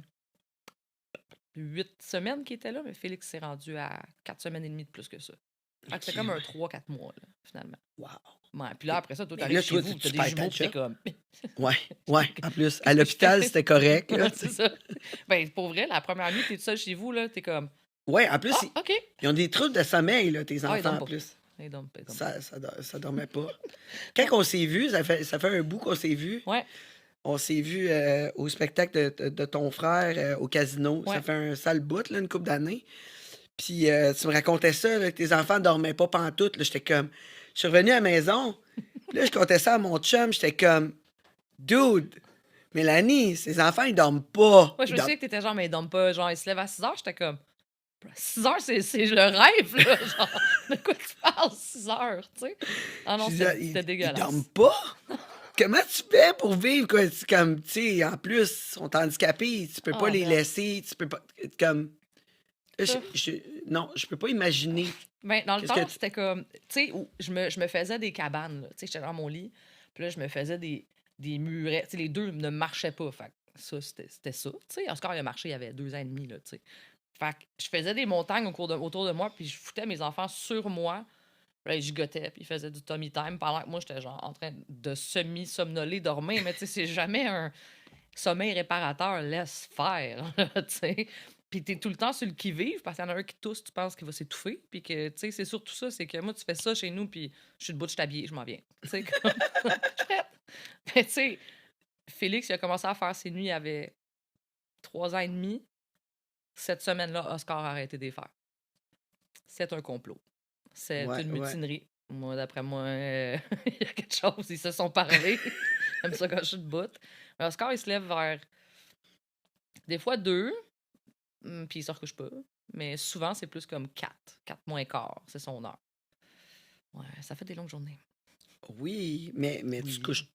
8 semaines qu'il était là, mais Félix s'est rendu à 4 semaines et demie de plus que ça. Fait que c'est Ok, comme un ouais. 3-4 mois, là, finalement. Wow. Ouais, puis là, après ça, toi, Mais t'arrives là, chez toi, vous, tu t'as des perds ta jumeaux, puis t'es job. comme... Ouais, en plus. À Qu'est-ce que je l'hôpital, fais? c'était correct, là. Ouais, c'est ça. Ben, pour vrai, la première nuit, t'es tout seul chez vous, là, t'es comme... Ouais, en plus, Ah, OK. ils ont des troubles de sommeil, là, tes Ah, ils enfants, dorment en pas. plus. Ils dorment pas, ils dorment pas. Ça dormait pas. Quand on s'est vus, ça fait un bout qu'on s'est vus. Ouais, On s'est vus au spectacle de ton frère au casino. Ça ouais. fait un sale bout, là, une couple d'années. Puis tu me racontais ça, là, que tes enfants dormaient pas pantoute. Là, j'étais comme... Je suis revenu à la maison. Puis là, je contais ça à mon chum. J'étais comme... Dude, Mélanie, ces enfants, ils dorment pas. Ouais, je Ils me dorment... souviens que t'étais genre, mais ils dorment pas. Genre, ils se lèvent à 6 heures, j'étais comme... 6 heures, c'est le rêve, là. Genre, de quoi tu parles, 6 heures, tu sais? Ah non, Je disais, c'était ils dégueulasse. dorment pas? Comment tu fais pour vivre, quoi? C'est comme, tu sais, en plus, ils sont handicapés. Tu peux pas Ah, les merde. laisser. Tu peux pas... Comme... Là, Ça. non, je peux pas imaginer. Ben, dans le Qu'est-ce temps, que tu... c'était comme, tu sais, où je me faisais des cabanes, là. Tu sais, j'étais dans mon lit, puis là, je me faisais des murets. Tu sais, les deux ne marchaient pas. Fait que ça, c'était ça. Tu sais, Oscar, il a marché, il y avait 2 ans et demi, là, tu sais. Fait que je faisais des montagnes autour de moi, puis je foutais mes enfants sur moi. Puis là, ils gigotaient, puis ils faisaient du tummy time pendant que moi, j'étais genre en train de semi-somnoler, dormir. Mais tu sais, c'est jamais un sommeil réparateur. Laisse faire, là, tu sais. Puis t'es tout le temps sur le qui-vive parce qu'il y en a un qui tousse, tu penses qu'il va s'étouffer. Puis que, tu sais, c'est surtout ça, c'est que moi, tu fais ça chez nous, puis je suis debout, je t'habille, je m'en viens. Tu sais, comme... je suis prête. Mais tu sais, Félix, il a commencé à faire ses nuits, il avait 3 ans et demi. Cette semaine-là, Oscar a arrêté de les faire. C'est un complot. C'est Ouais, une ouais. mutinerie. Moi, d'après moi, il y a quelque chose. Ils se sont parlé. J'aime ça quand je suis debout. Mais Oscar, il se lève vers des fois 2, puis il se recouche pas. Mais souvent, c'est plus comme 4. 4 moins quart, c'est son heure. Ouais, ça fait des longues journées. Oui, mais tu te Oui. couches...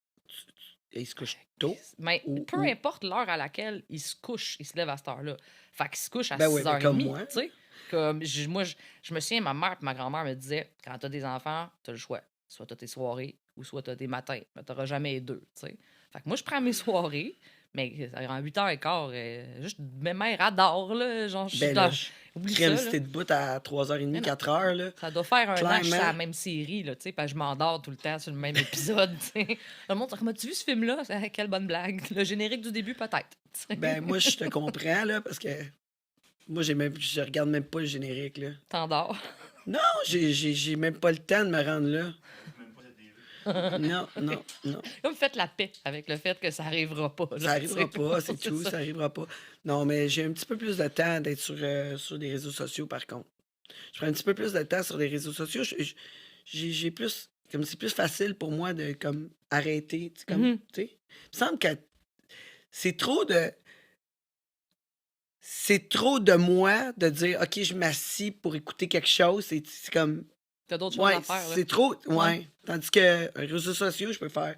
Il se couche tôt? Mais Ou- peu ou- importe l'heure à laquelle il se couche, il se lève à cette heure-là. Fait qu'il se couche à Ben oui, 6h30, comme moi. tu sais. Comme, moi, je me souviens, ma mère et ma grand-mère me disaient, quand t'as des enfants, t'as le choix. Soit t'as tes soirées ou soit t'as des matins. Mais t'auras jamais les deux, tu sais. Fait que moi, je prends mes soirées, mais en 8h15, juste ma mère adore, là. Genre, je suis Ben dans... là, Oublie ça, crème, là. si t'es debout à 3h30, Mais non. 4h, là. Ça doit faire un an que je suis à la Clairement. même série, là, tu sais, parce que je m'endors tout le temps sur le même épisode, tu sais. Le monde dit, comment tu vu ce film-là? Quelle bonne blague. Le générique du début, peut-être. tu sais. Ben, moi, je te comprends, là, parce que moi, je regarde même pas le générique, là. T'endors. Non, j'ai même pas le temps de me rendre là. Non, non, non. Comme faites la paix avec le fait que ça arrivera pas. là, Ça arrivera tu sais. pas, c'est tout, ça arrivera pas. Non, mais j'ai un petit peu plus de temps d'être sur des réseaux sociaux, par contre. Je prends un petit peu plus de temps sur les réseaux sociaux. J'ai plus... Comme c'est plus facile pour moi de, comme, arrêter, tu sais, comme, Mhm. tu sais. Il me semble que c'est trop de... C'est trop de moi de dire, OK, je m'assis pour écouter quelque chose. C'est comme... T'as d'autres choses Ouais, à faire. Là. c'est trop... Ouais. Ouais. Tandis que les réseaux sociaux, je peux faire...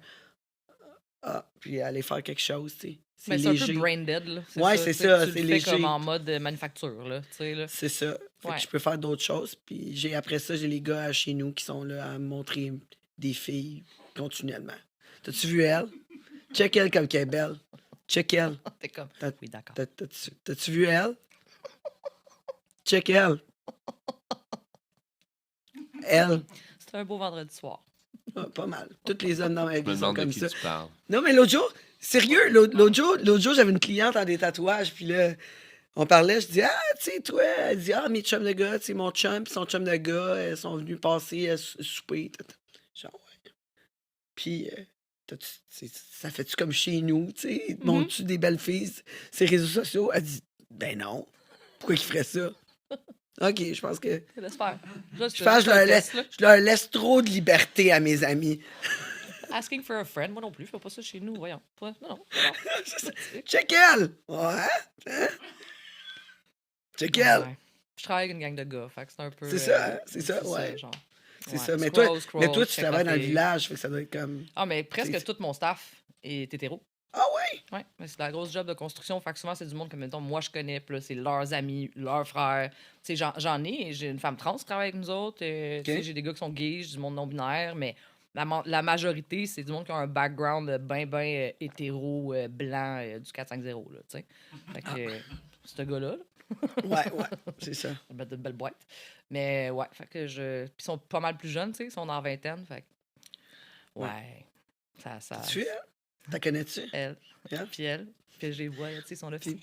Ah, puis aller faire quelque chose, tu sais. C'est Mais c'est un peu léger. brain dead. Là. Ouais, ça, c'est tu sais, ça, tu c'est le fais comme léger. en mode manufacture. Là, tu sais, là. C'est ça. Fait Ouais. que je peux faire d'autres choses. Puis après ça, j'ai les gars chez nous qui sont là à me montrer des filles continuellement. T'as-tu vu elle? Check elle comme qu'elle est belle. Check elle. T'es comme, T'as- oui, d'accord. T'as-tu vu elle? Check elle. Elle. C'était un beau vendredi soir. Ah, pas mal. Tous les hommes dans ma Je me vie sont demande de comme qui ça. tu parles. Non, mais l'autre jour, sérieux, l'autre jour, j'avais une cliente en des tatouages, puis là, on parlait, je dis, ah, tu sais, toi, elle dit, ah, mes chums de gars, tu sais, mon chum, puis son chum de gars, elles sont venus passer souper. Genre, ouais. Puis, Ça fait-tu comme chez nous, tu sais? Mhm. Montres-tu des belles filles ces réseaux sociaux? Elle dit, ben non. Pourquoi ils feraient ça? OK, je pense que... Laisse faire. Juste, Je pense juste que un test, là. je leur laisse trop de liberté à mes amis. Asking for a friend, moi non plus, je fais pas ça chez nous, voyons. Toi, non, non. Check elle! Ouais? Hein? Check elle! Ouais. Je travaille avec une gang de gars, fait que c'est un peu... C'est ça, hein? C'est ça, ouais. genre. C'est Ouais. ça. Mais Scroll, toi, tu check travailles la dans le fille. village, fait que ça doit être comme... Ah, mais presque C'est- tout mon staff est hétéro. Ah ouais? Ouais, mais c'est la grosse job de construction. Fait que souvent, c'est du monde que, mettons, moi, je connais. Puis là, c'est leurs amis, leurs frères. Tu sais, j'en ai. J'ai une femme trans qui travaille avec nous autres. Tu sais, j'ai des gars qui sont gays, j'ai du monde non-binaire. Mais la majorité, c'est du monde qui a un background ben hétéro, blanc, du 4-5-0, là, tu sais. Fait que, ce gars-là, Ouais, c'est ça. on va mettre de belles boîtes. Mais ouais, fait que je... Puis ils sont pas mal plus jeunes, tu sais. Ils sont en vingtaine, fait que... Ouais. Ça... Tu es? T'as connais-tu? Elle. Yeah. Puis elle. Puis je les vois, tu sais, ils sont là. Puis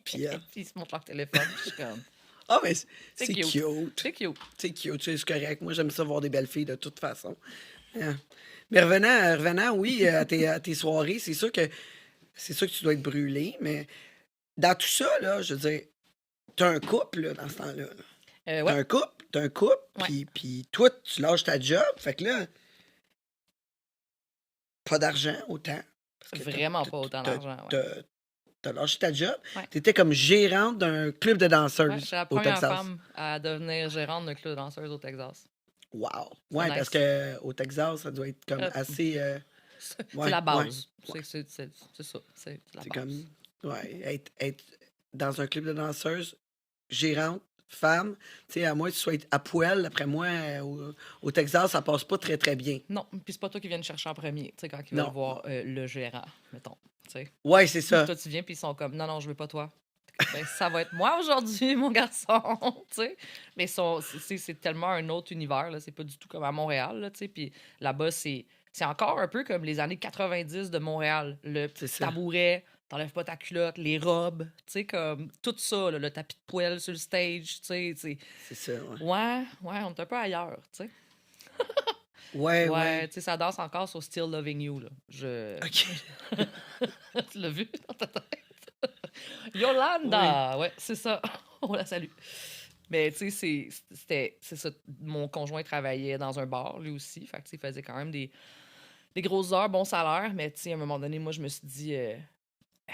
Puis elle. ils se montrent leur téléphone. Puis je suis comme... Ah, mais C'est c'est cute. cute. C'est cute. C'est cute, c'est correct. Moi, j'aime ça voir des belles filles de toute façon. Yeah. Mais revenant, oui, à tes soirées, c'est sûr que tu dois être brûlé, mais dans tout ça, là, je veux dire, t'as un couple là, dans ce temps-là. Là. T'as Ouais. un couple, Ouais. puis toi, tu lâches ta job, fait que là, pas d'argent autant. Parce que Vraiment pas autant d'argent, ouais. T'as lâché ta job. Ouais. T'étais comme gérante d'un club de Ouais, danseuses j'étais la au première Texas. femme à devenir gérante d'un club de danseuse au Texas. Wow. C'est Ouais, nice. parce que au Texas, ça doit être comme Euh, assez. C'est Ouais, la base. ouais. C'est ça. C'est la C'est base. comme. Ouais, être dans un club de danseuses, gérante, femme, tu sais, à moins que tu sois à poil, après moi, au Texas, ça passe pas très, très bien. Non, puis c'est pas toi qui viens te chercher en premier, tu sais, quand ils Non. veulent voir le gérant, mettons, tu sais. Ouais, c'est ça. Toi, tu viens, puis ils sont comme, non, je veux pas toi. Ben, ça va être moi aujourd'hui, mon garçon, tu sais. Mais c'est tellement un autre univers, là. C'est pas du tout comme à Montréal, là, tu sais. Puis là-bas, c'est encore un peu comme les années 90 de Montréal. Le C'est petit ça. tabouret, t'enlèves pas ta culotte, les robes, tu sais, comme tout ça, là, le tapis de poêle sur le stage, tu sais. C'est ça, ouais. Ouais, on est un peu ailleurs, tu sais. Ouais, Ouais, ouais. tu sais, ça danse encore sur Still Loving You, là. OK. Tu l'as vu dans ta tête? Yolanda! Ouais, c'est ça. On la salue. Mais tu sais, c'est ça. Mon conjoint travaillait dans un bar, lui aussi. Fait que tu sais, il faisait quand même des grosses heures, bon salaire. Mais tu sais, à un moment donné, moi, je me suis dit, hey,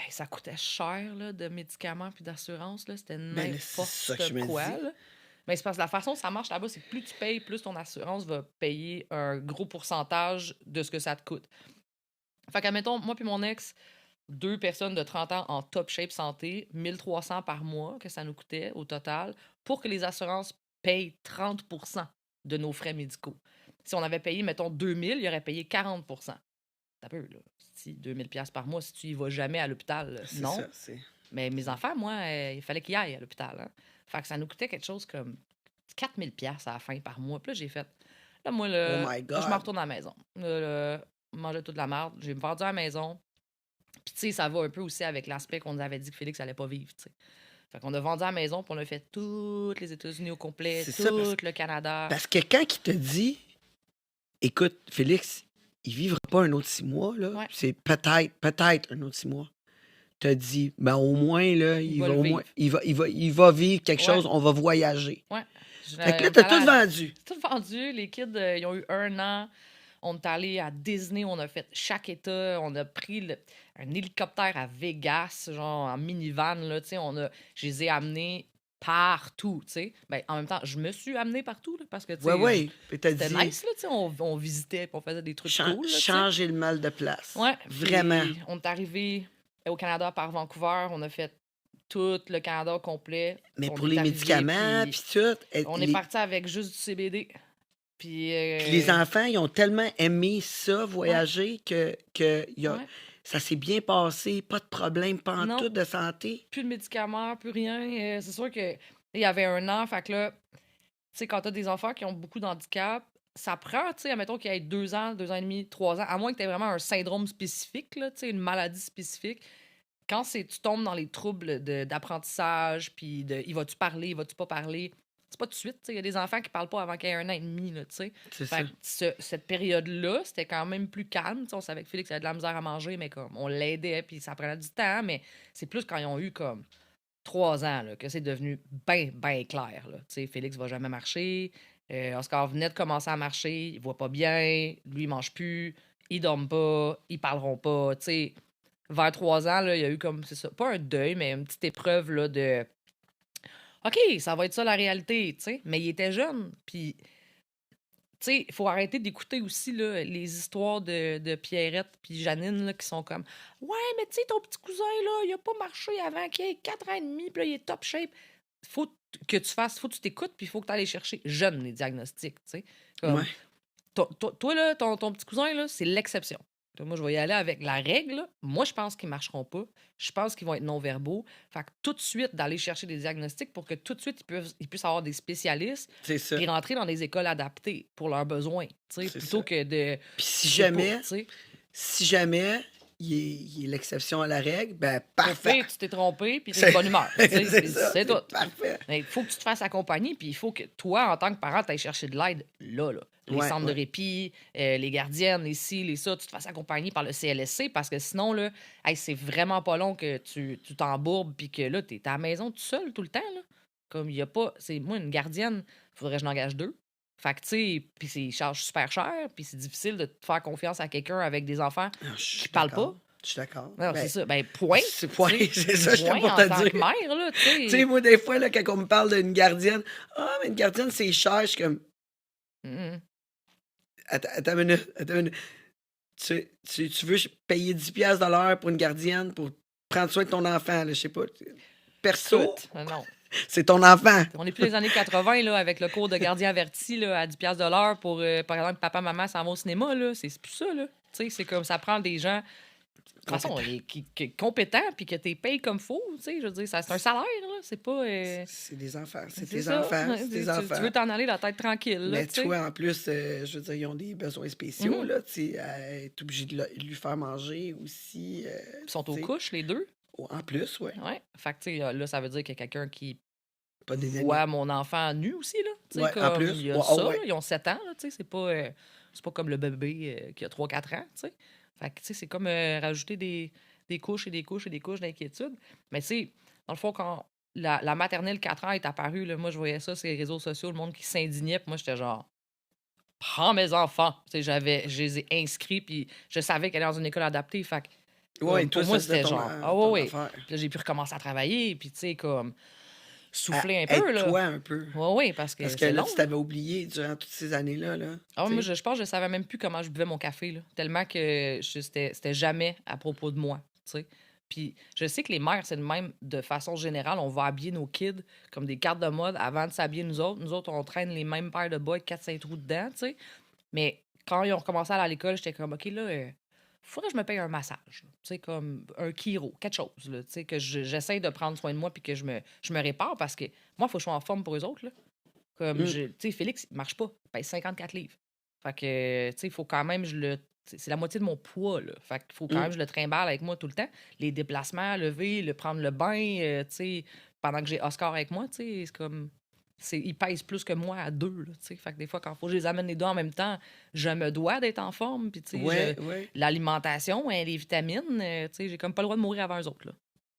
ça coûtait cher, là, de médicaments puis d'assurance, là. C'était Ben, là, c'est ça n'importe que je me quoi, dis. là. Mais c'est parce que la façon dont ça marche là-bas, c'est que plus tu payes, plus ton assurance va payer un gros pourcentage de ce que ça te coûte. Fait qu'admettons, moi puis mon ex, 2 personnes de 30 ans en top shape santé, 1300 par mois que ça nous coûtait au total, pour que les assurances payent 30% de nos frais médicaux. Si on avait payé, mettons, 2000, il aurait payé 40%. T'as peu, là. Si 2000 pièces par mois, si tu y vas jamais à l'hôpital, C'est non. ça, c'est... Mais mes enfants, moi, il fallait qu'ils aillent à l'hôpital. Hein. Fait que ça nous coûtait quelque chose comme 4000 pièces à la fin par mois. Puis là, j'ai fait... Là, moi, Oh là, my je God. me retourne à la maison. Là, manger toute la merde. J'ai vendu à la maison. Puis, tu sais, ça va un peu aussi avec l'aspect qu'on nous avait dit que Félix allait pas vivre, tu sais. Fait qu'on a vendu à la maison, puis on a fait toutes les États-Unis au complet, C'est ça, tout le Canada. Parce que quand il te dit, écoute, Félix, il vivra pas un autre 6 mois, là. Ouais. C'est peut-être un autre 6 mois. T'as dit, ben au moins, là, il va va le au moins, vivre. il va vivre quelque Ouais. chose, on va voyager. Ouais. Fait que là, t'as tout vendu. Tout vendu. Les kids, ils ont eu 1 an. On est allé à Disney, on a fait chaque État. On a pris un hélicoptère à Vegas, genre en minivan, là, tu sais. Je les ai amenés partout, tu sais. Ben, en même temps, je me suis amenée partout, là, parce que, tu sais, Ouais. Puis t'as c'était dit, nice, là, tu sais. On visitait, puis on faisait des trucs cool, là, tu sais. changer le mal de place. Ouais. Vraiment. Puis, on est arrivé au Canada par Vancouver. On a fait tout le Canada au complet. Mais On pour est les arrivé, médicaments, puis puis tout. on est parti avec juste du CBD. Puis Puis les enfants, ils ont tellement aimé ça, voyager, que ouais. ça s'est bien passé, pas de problème, pas en Non. tout de santé. Plus de médicaments, plus rien. C'est sûr que il y avait 1 an, fait que là, tu sais, quand t'as des enfants qui ont beaucoup d'handicap, ça prend, tu sais, admettons qu'il y ait 2 ans, 2 ans et demi, 3 ans, à moins que t'aies vraiment un syndrome spécifique, là, tu sais, une maladie spécifique. Quand tu tombes dans les troubles d'apprentissage, puis il va-tu parler, il va-tu pas parler, c'est pas tout de suite. Il y a des enfants qui parlent pas avant qu'il y ait 1 an et demi, là, tu sais. C'est ça. Fait que cette période-là, c'était quand même plus calme. Tu sais, on savait que Félix avait de la misère à manger, mais comme on l'aidait, puis ça prenait du temps. Mais c'est plus quand ils ont eu comme 3 ans là, que c'est devenu bien, bien clair. Là. Tu sais, Félix va jamais marcher. Oscar venait de commencer à marcher. Il voit pas bien. Lui, il mange plus. Ils dorment pas. Ils parleront pas. Tu sais, vers 3 ans, là, il y a eu comme, c'est ça, pas un deuil, mais une petite épreuve là, de OK, ça va être ça la réalité, tu sais. Mais il était jeune, puis, tu sais, il faut arrêter d'écouter aussi là, les histoires de Pierrette puis Janine là, qui sont comme Ouais, mais tu sais, ton petit cousin, là, il a pas marché avant qu'il ait 4 ans et demi, puis là, il est top shape. Faut que tu fasses, faut que tu t'écoutes, puis il faut que tu ailles chercher jeune les diagnostics, tu sais. Comme, Ouais. toi, là, ton petit cousin, là, c'est l'exception. Moi, je vais y aller avec la règle. Là. Moi, je pense qu'ils ne marcheront pas. Je pense qu'ils vont être non-verbaux. Fait que tout de suite, d'aller chercher des diagnostics pour que tout de suite, ils puissent avoir des spécialistes C'est ça. puis rentrer dans des écoles adaptées pour leurs besoins. C'est Plutôt ça. que de. Puis si je sais pas, jamais, tu sais, si jamais il est l'exception à la règle, ben au parfait. pire, tu t'es trompé puis t'es C'est de bonne humeur. tu sais, c'est ça, c'est tout. parfait. Mais il faut que tu te fasses accompagner, puis il faut que toi, en tant que parent, tu ailles chercher de l'aide là. Les Ouais, centres de ouais. répit, les gardiennes, les ci, les ça, tu te fasses accompagner par le CLSC parce que sinon, là, hey, c'est vraiment pas long que tu t'embourbes puis que là, tu es à la maison tout seul tout le temps. Là. Comme il y a pas. C'est moi, une gardienne, faudrait que je n'engage 2. Fait que, tu sais, puis c'est charge super cher, puis c'est difficile de te faire confiance à quelqu'un avec des enfants Ah, je suis qui parlent d'accord. pas. Je suis d'accord. Non, Ben, c'est ça. Ben, point. c'est point, tu sais, c'est ça, je point pour en te tant dire. que mère, là, tu Tu sais, sais. moi, des fois, là, quand on me parle d'une gardienne, ah, mais une gardienne, c'est cher. Je suis comme, Mhm. attends une minute, attends une minute. Tu veux payer 10$ de l'heure pour une gardienne pour prendre soin de ton enfant, là, je sais pas. Perso, Écoute, non. c'est ton enfant. On n'est plus les années 80 là, avec le cours de gardien averti là, à 10$ de l'heure pour, par exemple, papa, maman s'en vont au cinéma. Là. C'est plus ça. Là. Tu sais, c'est comme ça prend des gens de toute façon, qui compétents puis que tu payes comme faut. Tu sais, je veux dire, c'est un salaire. Là. C'est pas. C'est des enfants, c'est c'est tes ça. enfants, c'est tes Tu enfants. veux t'en aller la tête tranquille. Là, Mais tu sais. toi, en plus, je veux dire, ils ont des besoins spéciaux, Mhm. là, tu sais, être obligé de lui faire manger aussi. Ils sont aux tu sais. couches, les deux. En plus, ouais. Ouais. Fait que, tu sais, là, ça veut dire qu'il y a quelqu'un qui Pas des voit mon enfant nu aussi. Là. Tu sais, Ouais, en comme, plus. il y a Ouais, ça. ouais. Là, ils ont 7 ans. Là, tu sais, c'est pas comme le bébé qui a 3-4 ans. Tu sais. Fait que, tu sais, c'est comme rajouter des couches et des couches et des couches d'inquiétude. Mais tu sais, dans le fond, quand la maternelle 4 ans est apparue, là, moi, je voyais ça sur les réseaux sociaux, le monde qui s'indignait. Puis moi, j'étais genre, prends mes enfants. Tu sais, je les ai inscrits, puis je savais qu'elle allait dans une école adaptée. Fait que, Ouais, pour toi, moi, ça, c'était c'était ton, genre, ah ton ouais. affaire. Puis là, j'ai pu recommencer à travailler, puis tu sais, comme, souffler un Être peu, là. toi un peu. Ouais, parce que Parce que c'est là, long. tu t'avais oublié durant toutes ces années-là. Là, Ah, tu moi, sais. je pense que je savais même plus comment je buvais mon café, là, tellement que c'était jamais à propos de moi, tu sais. Puis je sais que les mères, c'est de même, de façon générale, on va habiller nos kids comme des cartes de mode avant de s'habiller nous autres. Nous autres, on traîne les mêmes paires de bas avec 4-5 trous dedans, tu sais. Mais quand ils ont recommencé à aller à l'école, j'étais comme, OK, là, faudrait que je me paye un massage, là. Tu sais, comme un chiro, quelque chose, là, tu sais, que j'essaie de prendre soin de moi puis que je me répare parce que moi, il faut que je sois en forme pour eux autres, là. Comme, Mm. tu sais, Félix, il marche pas. Il pèse 54 livres. Fait que, tu sais, il faut quand même, c'est la moitié de mon poids, là. Fait qu'il faut quand même que je le trimballe avec moi tout le temps. Les déplacements, lever, prendre le bain, tu sais, pendant que j'ai Oscar avec moi, tu sais, c'est comme. Il pèse plus que moi à 2, là, tu sais. Fait que des fois, quand il faut que je les amène les deux en même temps, je me dois d'être en forme. Puis, tu sais, Ouais, ouais. l'alimentation, hein, les vitamines, tu sais, j'ai comme pas le droit de mourir avant eux autres, là.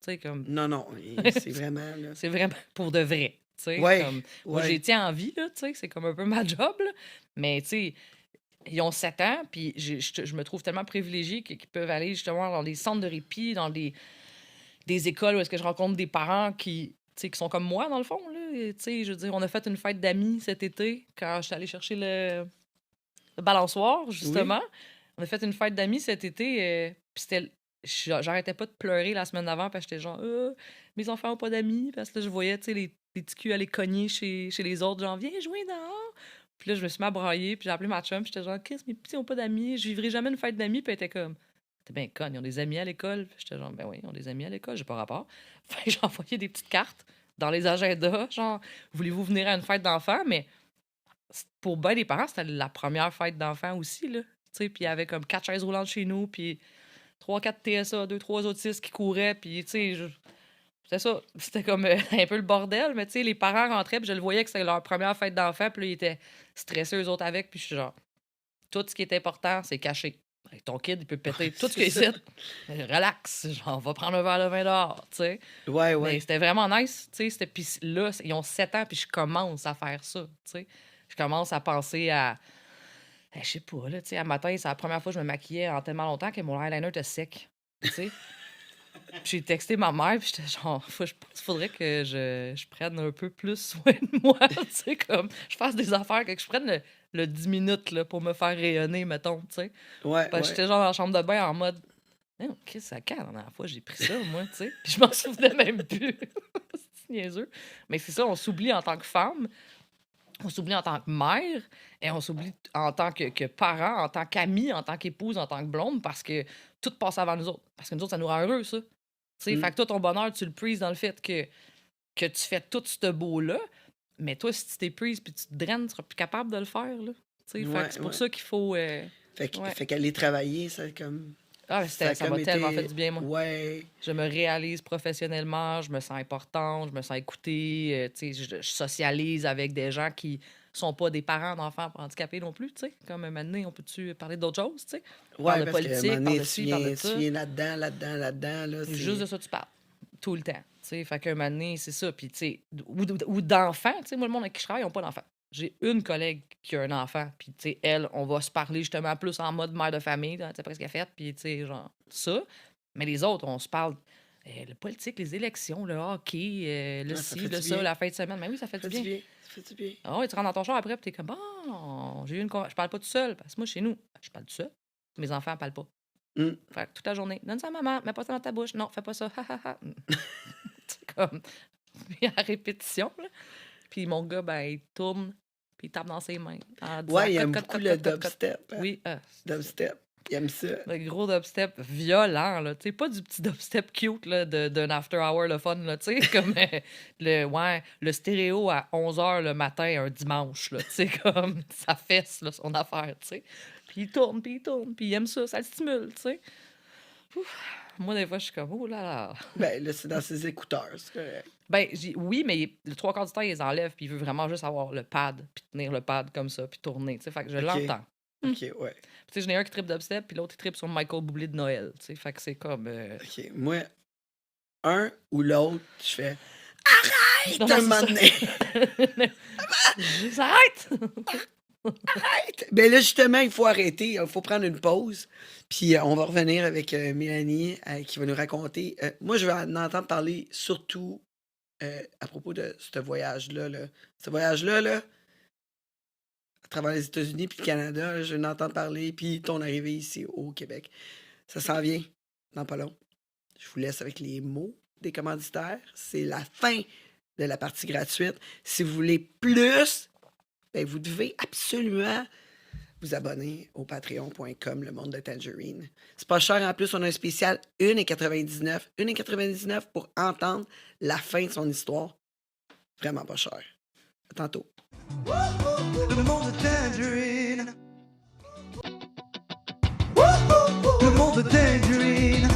Tu sais, comme. Non, non, et c'est vraiment. Là. C'est vraiment pour de vrai. Tu sais, Ouais, comme, moi, ouais. j'ai tiens en vie, là, tu sais, c'est comme un peu ma job, là. Mais, tu sais, ils ont 7 ans, puis je me trouve tellement privilégiée qu'ils peuvent aller justement dans des centres de répit, dans des écoles où est-ce que je rencontre des parents qui, tu sais, qui sont comme moi, dans le fond, là. Et, tu sais, je veux dire, on a fait une fête d'amis cet été, quand je suis allée chercher le balançoire, justement. On a fait une fête d'amis cet été, puis c'était... J'arrêtais pas de pleurer la semaine d'avant parce que j'étais genre mes enfants ont pas d'amis parce que là, je voyais tu sais les petits culs aller cogner chez les autres genre viens jouer dehors. Puis là je me suis mis à brailler puis j'ai appelé ma chum puis j'étais genre qu'est-ce mes petits ont pas d'amis, je vivrai jamais une fête d'amis puis elle était comme t'es bien conne, ils ont des amis à l'école. Puis j'étais genre ben oui, ils ont des amis à l'école, j'ai pas rapport. Fait que j'ai envoyé des petites cartes dans les agendas genre voulez-vous venir à une fête d'enfants, mais pour ben des parents, c'était la première fête d'enfants aussi là, tu sais, puis il y avait comme 4 chaises roulantes chez nous puis 3-4 TSA, 2-3 autistes qui couraient, puis tu sais, C'était ça. C'était comme un peu le bordel, mais tu sais, les parents rentraient, puis je le voyais que c'était leur première fête d'enfant, puis là, ils étaient stressés eux autres avec, puis je suis genre, tout ce qui est important, c'est caché. Ton kid, il peut péter tout ce qu'il c'est ça. essaie. Relax, genre, va prendre un verre de vin dehors, tu sais. Ouais, Mais ouais. c'était vraiment nice, tu sais. Puis là, ils ont 7 ans, puis je commence à faire ça, tu sais. Je commence à penser à. Je sais pas, là, tu sais, à matin, c'est la première fois que je me maquillais en tellement longtemps que mon eyeliner était sec, tu sais. Puis j'ai texté ma mère, puis j'étais genre, faudrait que je prenne un peu plus soin de moi, tu sais, comme, je fasse des affaires, que je prenne le 10 minutes, là, pour me faire rayonner, mettons, tu sais. Ouais, Parce que ouais. j'étais genre dans la chambre de bain en mode, non, qu'est-ce que ça quand la dernière fois j'ai pris ça, moi, tu sais. Puis je m'en souvenais même plus. C'est niaiseux. Mais c'est ça, on s'oublie en tant que femme, on s'oublie en tant que mère, et on s'oublie en tant que parent, en tant qu'ami, en tant qu'épouse, en tant que blonde, parce que tout passe avant nous autres. Parce que nous autres, ça nous rend heureux, ça. Tu sais, Mm. fait que toi, ton bonheur, tu le prises dans le fait que tu fais tout ce beau-là, mais toi, si tu t'es prise puis tu te draines, tu seras plus capable de le faire, là. Tu sais, fait Ouais, que c'est pour ouais. ça qu'il faut... Fait ouais. qu'aller travailler, ça comme. Ah, mais Ça a ça comme m'a tellement été. fait du bien, moi. Ouais. Je me réalise professionnellement, je me sens importante, je me sens écoutée, tu sais, je socialise avec des gens qui sont pas des parents d'enfants handicapés non plus, tu sais. Comme un moment donné, on peut-tu parler d'autres choses, tu sais? Ouais, Parle de parce qu'à un moment politique, parle donné, de ci, parle de tu ça. viens là-dedans, là. C'est juste de ça que tu parles. Tout le temps. Tu sais, fait qu'un moment donné, c'est ça. Puis, tu sais, ou d'enfants. Tu sais, moi, le monde avec qui je travaille, ils n'ont pas d'enfants. J'ai une collègue qui a un enfant. Puis, tu sais, elle, on va se parler justement plus en mode mère de famille. Tu sais, après ce qu'elle a fait. Puis, tu sais, genre, ça. Mais les autres, on se parle. Le politique, les élections, le hockey, le Ah, ça ci, fait le du ça, bien. la fin de semaine. Mais oui, ça fait Ça du fait du bien. bien. Ça fait du bien. Ah ouais, tu rentres dans ton char après, puis t'es comme, bon, j'ai eu une je parle pas tout seul. Parce que moi, chez nous, je parle tout seul. Mes enfants parlent pas. Mm. Fait que toute la journée, donne ça à maman, mets pas ça dans ta bouche. Non, fais pas ça. Ha, ha, ha. C'est comme, puis à répétition, là. Puis mon gars, ben, il tourne, puis il tape dans ses mains. En disant, Ouais, il aime cote, beaucoup cote, le cote, cote, cote. dubstep. Hein? Oui, Dubstep. Il aime ça. le gros dubstep violent, là. Tu sais, pas du petit dubstep cute, là, d'un after hour, le fun, là. Tu sais, comme le stéréo à 11h le matin, un dimanche, là. Tu sais, comme ça fesse, là, son affaire, tu sais. Puis il tourne, puis il aime ça, ça le stimule, tu sais. Ouf. Moi, des fois, je suis comme, oh là là. Ben, là, c'est dans ses écouteurs, c'est correct. Ben, oui, mais le 3/4 du temps, il les enlève, puis il veut vraiment juste avoir le pad, puis tenir le pad comme ça, puis tourner, tu sais. Fait que je Ok. l'entends. OK, ouais. Puis, tu sais, j'en ai un qui tripe dubstep, puis l'autre, il tripe sur Michael Bublé de Noël, tu sais. Fait que c'est comme... OK. Moi, un ou l'autre, je fais Non, un c'est moment ça. donné. Juste arrête! Arrête! Ben là, justement, il faut arrêter. Il faut prendre une pause. Puis on va revenir avec Mélanie qui va nous raconter. Moi, je vais en entendre parler surtout à propos de ce voyage-là. Là. Ce voyage-là, là, à travers les États-Unis puis le Canada, là, je vais en entendre parler. Puis ton arrivée ici au Québec. Ça s'en vient dans pas long. Je vous laisse avec les mots des commanditaires. C'est la fin de la partie gratuite. Si vous voulez plus, ben vous devez absolument vous abonner au patreon.com, le monde de Tangerine. C'est pas cher en plus, on a un spécial 1,99. 1,99 pour entendre la fin de son histoire. Vraiment pas cher. À tantôt. Le monde de Tangerine. Le monde de Tangerine.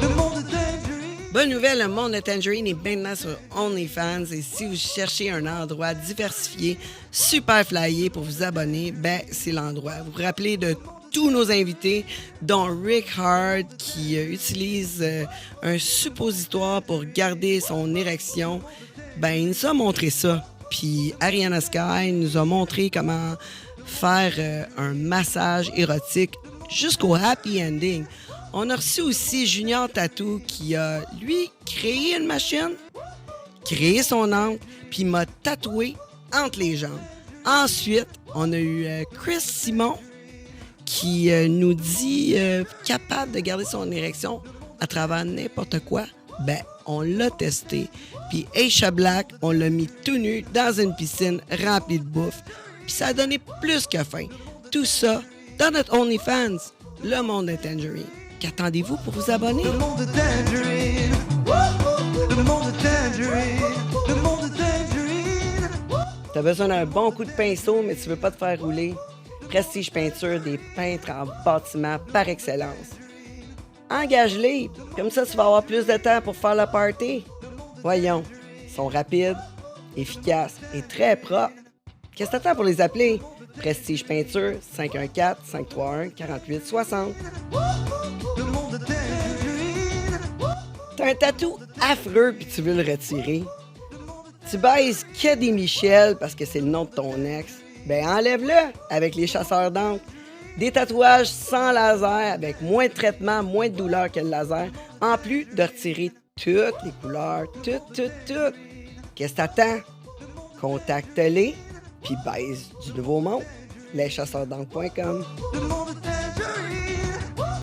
Le monde de Tangerine. Bonne nouvelle, le monde de Tangerine est maintenant sur OnlyFans et si vous cherchez un endroit diversifié, super flyé pour vous abonner, ben c'est l'endroit. Vous vous rappelez de tous nos invités, dont Rick Hard qui utilise un suppositoire pour garder son érection. Ben il nous a montré ça. Puis Ariana Sky nous a montré comment faire un massage érotique jusqu'au happy ending. On a reçu aussi Junior Tattoo qui a, lui, créé une machine, créé son angle, puis m'a tatoué entre les jambes. Ensuite, on a eu Chris Simon qui nous dit capable de garder son érection à travers n'importe quoi. Ben, on l'a testé. Puis Aisha Black, on l'a mis tout nu dans une piscine remplie de bouffe. Puis ça a donné plus que faim. Tout ça dans notre OnlyFans, le monde de Tangerine. Qu'attendez-vous pour vous abonner? Le monde de Tangerine. Le monde de Tangerine. Le monde de Tangerine. T'as besoin d'un bon coup de pinceau, mais tu veux pas te faire rouler. Prestige Peinture, des peintres en bâtiment par excellence. Engage-les. Comme ça, tu vas avoir plus de temps pour faire le party. Voyons, ils sont rapides, efficaces et très propres. Qu'est-ce que t'attends pour les appeler? Prestige Peinture, 514-531-4860. Le monde de Tangerine. T'as un tatou affreux puis tu veux le retirer. Tu baises que des Michel parce que c'est le nom de ton ex. Ben enlève-le avec les chasseurs d'encre. Des tatouages sans laser avec moins de traitement, moins de douleur que le laser, en plus de retirer toutes les couleurs, toutes. Qu'est-ce que t'attends? Contacte-les puis baise du nouveau monde. leschasseursd'encre.com. Le monde